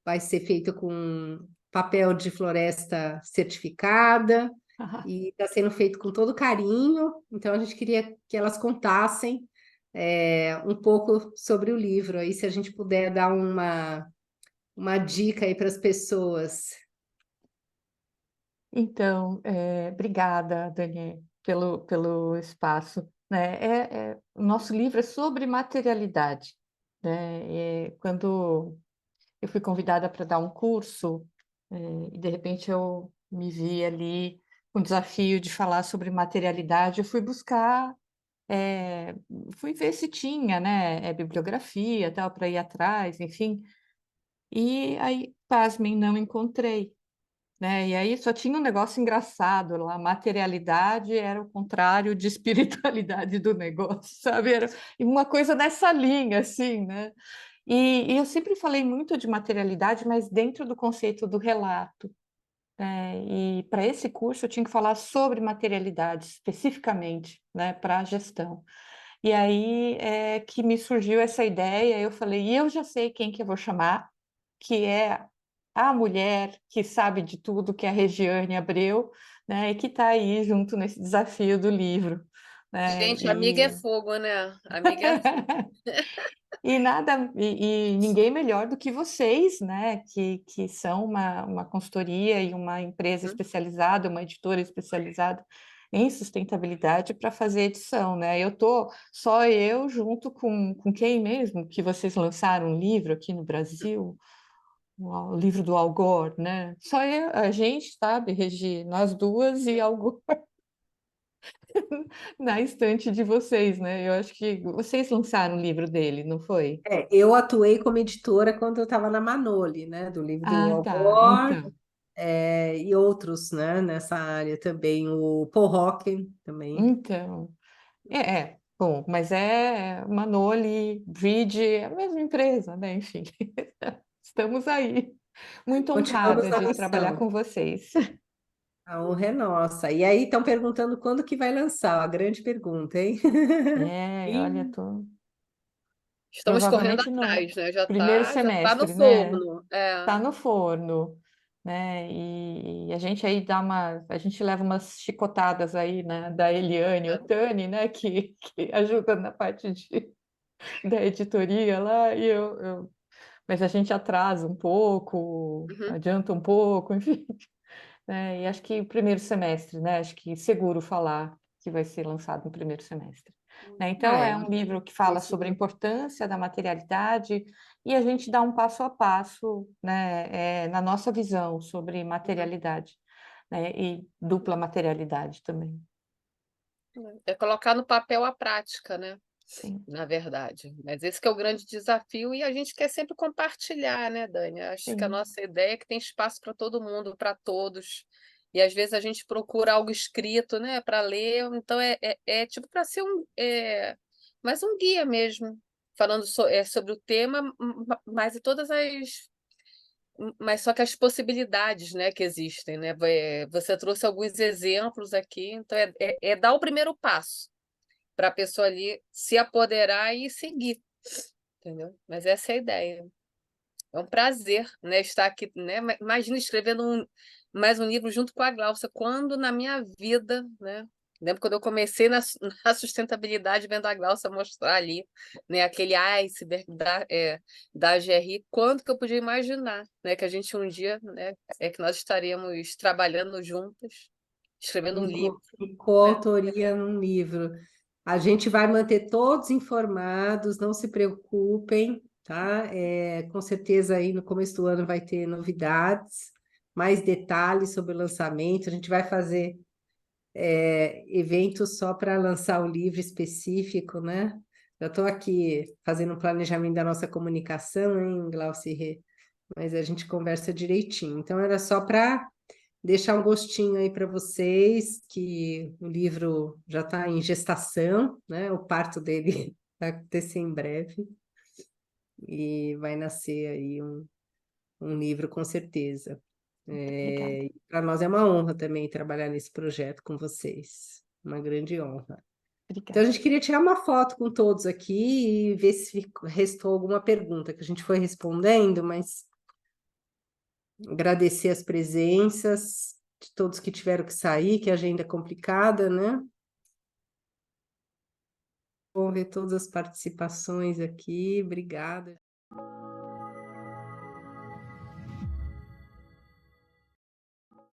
vai ser feito com papel de floresta certificada, e está sendo feito com todo carinho, então a gente queria que elas contassem um pouco sobre o livro, aí se a gente puder dar uma dica aí para as pessoas. Então, obrigada, Dani, pelo espaço, né? O nosso livro é sobre materialidade, né? Quando eu fui convidada para dar um curso, e de repente eu me vi ali com o desafio de falar sobre materialidade, eu fui buscar, fui ver se tinha, né, bibliografia, tal, para ir atrás, enfim, e aí, pasmem, não encontrei, né? E aí só tinha um negócio engraçado lá, materialidade era o contrário de espiritualidade do negócio, sabe? Era uma coisa nessa linha, assim, né? E eu sempre falei muito de materialidade, mas dentro do conceito do relato, né? E para esse curso eu tinha que falar sobre materialidade, especificamente, né, para a gestão. E aí é que me surgiu essa ideia, eu falei, e eu já sei quem que eu vou chamar, que é a mulher que sabe de tudo, que é a Regiane Abreu, né, e que está aí junto nesse desafio do livro, né, Gente, amiga é fogo, né? Amiga é fogo. e ninguém melhor do que vocês, né, que são uma consultoria e uma empresa especializada, uma editora especializada em sustentabilidade para fazer edição, né? Só eu junto com quem mesmo que vocês lançaram um livro aqui no Brasil, o livro do Al Gore, né? Só a gente, sabe, Regi, nós duas e Al Gore na estante de vocês, né? Eu acho que vocês lançaram o livro dele, não foi? Eu atuei como editora quando eu estava na Manoli, né, do livro do Ah, Al tá. Gore, Então, e outros, né, nessa área também, o Paul Hawken também. então, bom, mas Manoli, Bridge, é a mesma empresa, né? Enfim, estamos aí. Muito Continuamos honrada na de trabalhar missão. com vocês. A honra é nossa. E aí estão perguntando quando que vai lançar, a grande pergunta, hein? Olha, Ih, Estamos correndo provavelmente no atrás, né? Já primeiro tá no semestre, né? forno. É. Tá no forno, né? E a gente aí a gente leva umas chicotadas aí, né, da Eliane Otani, né, que ajuda na parte da editoria lá, mas a gente atrasa um pouco, Uhum. adianta um pouco, enfim, né? E acho que o primeiro semestre, né? Acho que seguro falar que vai ser lançado no primeiro semestre. Né? Então, é, é um livro que fala sobre a isso. importância da materialidade e a gente dá um passo a passo, né, na nossa visão sobre materialidade, né, e dupla materialidade também. É colocar no papel a prática, né? Sim, Na verdade. Mas esse que é o grande desafio e a gente quer sempre compartilhar, né, Dani? Acho que a sim. nossa ideia é que tem espaço para todo mundo, para todos, e às vezes a gente procura algo escrito, né, para ler, então tipo para ser mais um guia mesmo, falando sobre o tema, mas e todas as mas só que as possibilidades, né, que existem, né? Você trouxe alguns exemplos aqui, então é dar o primeiro passo para a pessoa ali se apoderar e seguir, entendeu? Mas essa é a ideia. É um prazer, né, estar aqui, né? Imagina escrevendo mais um livro junto com a Gláucia, quando na minha vida, né? Lembro quando eu comecei na sustentabilidade, vendo a Gláucia mostrar ali, né, aquele iceberg da GRI, quanto que eu podia imaginar, né, que a gente um dia, né, que nós estaremos trabalhando juntas, escrevendo um livro. E coautoria num livro. A gente vai manter todos informados, não se preocupem, tá? Com certeza aí no começo do ano vai ter novidades, mais detalhes sobre o lançamento. A gente vai fazer eventos só para lançar o livro específico, né? Eu estou aqui fazendo um planejamento da nossa comunicação, hein, Glauci Rê? Mas a gente conversa direitinho. Então, era só para deixar um gostinho aí para vocês, que o livro já está em gestação, né? O parto dele vai acontecer em breve. E vai nascer aí um livro, com certeza. Para nós é uma honra também trabalhar nesse projeto com vocês. Uma grande honra. Então, a gente queria tirar uma foto com todos aqui e ver se restou alguma pergunta que a gente foi respondendo, mas agradecer as presenças de todos que tiveram que sair, que a agenda é complicada, né? Vou ver todas as participações aqui, obrigada.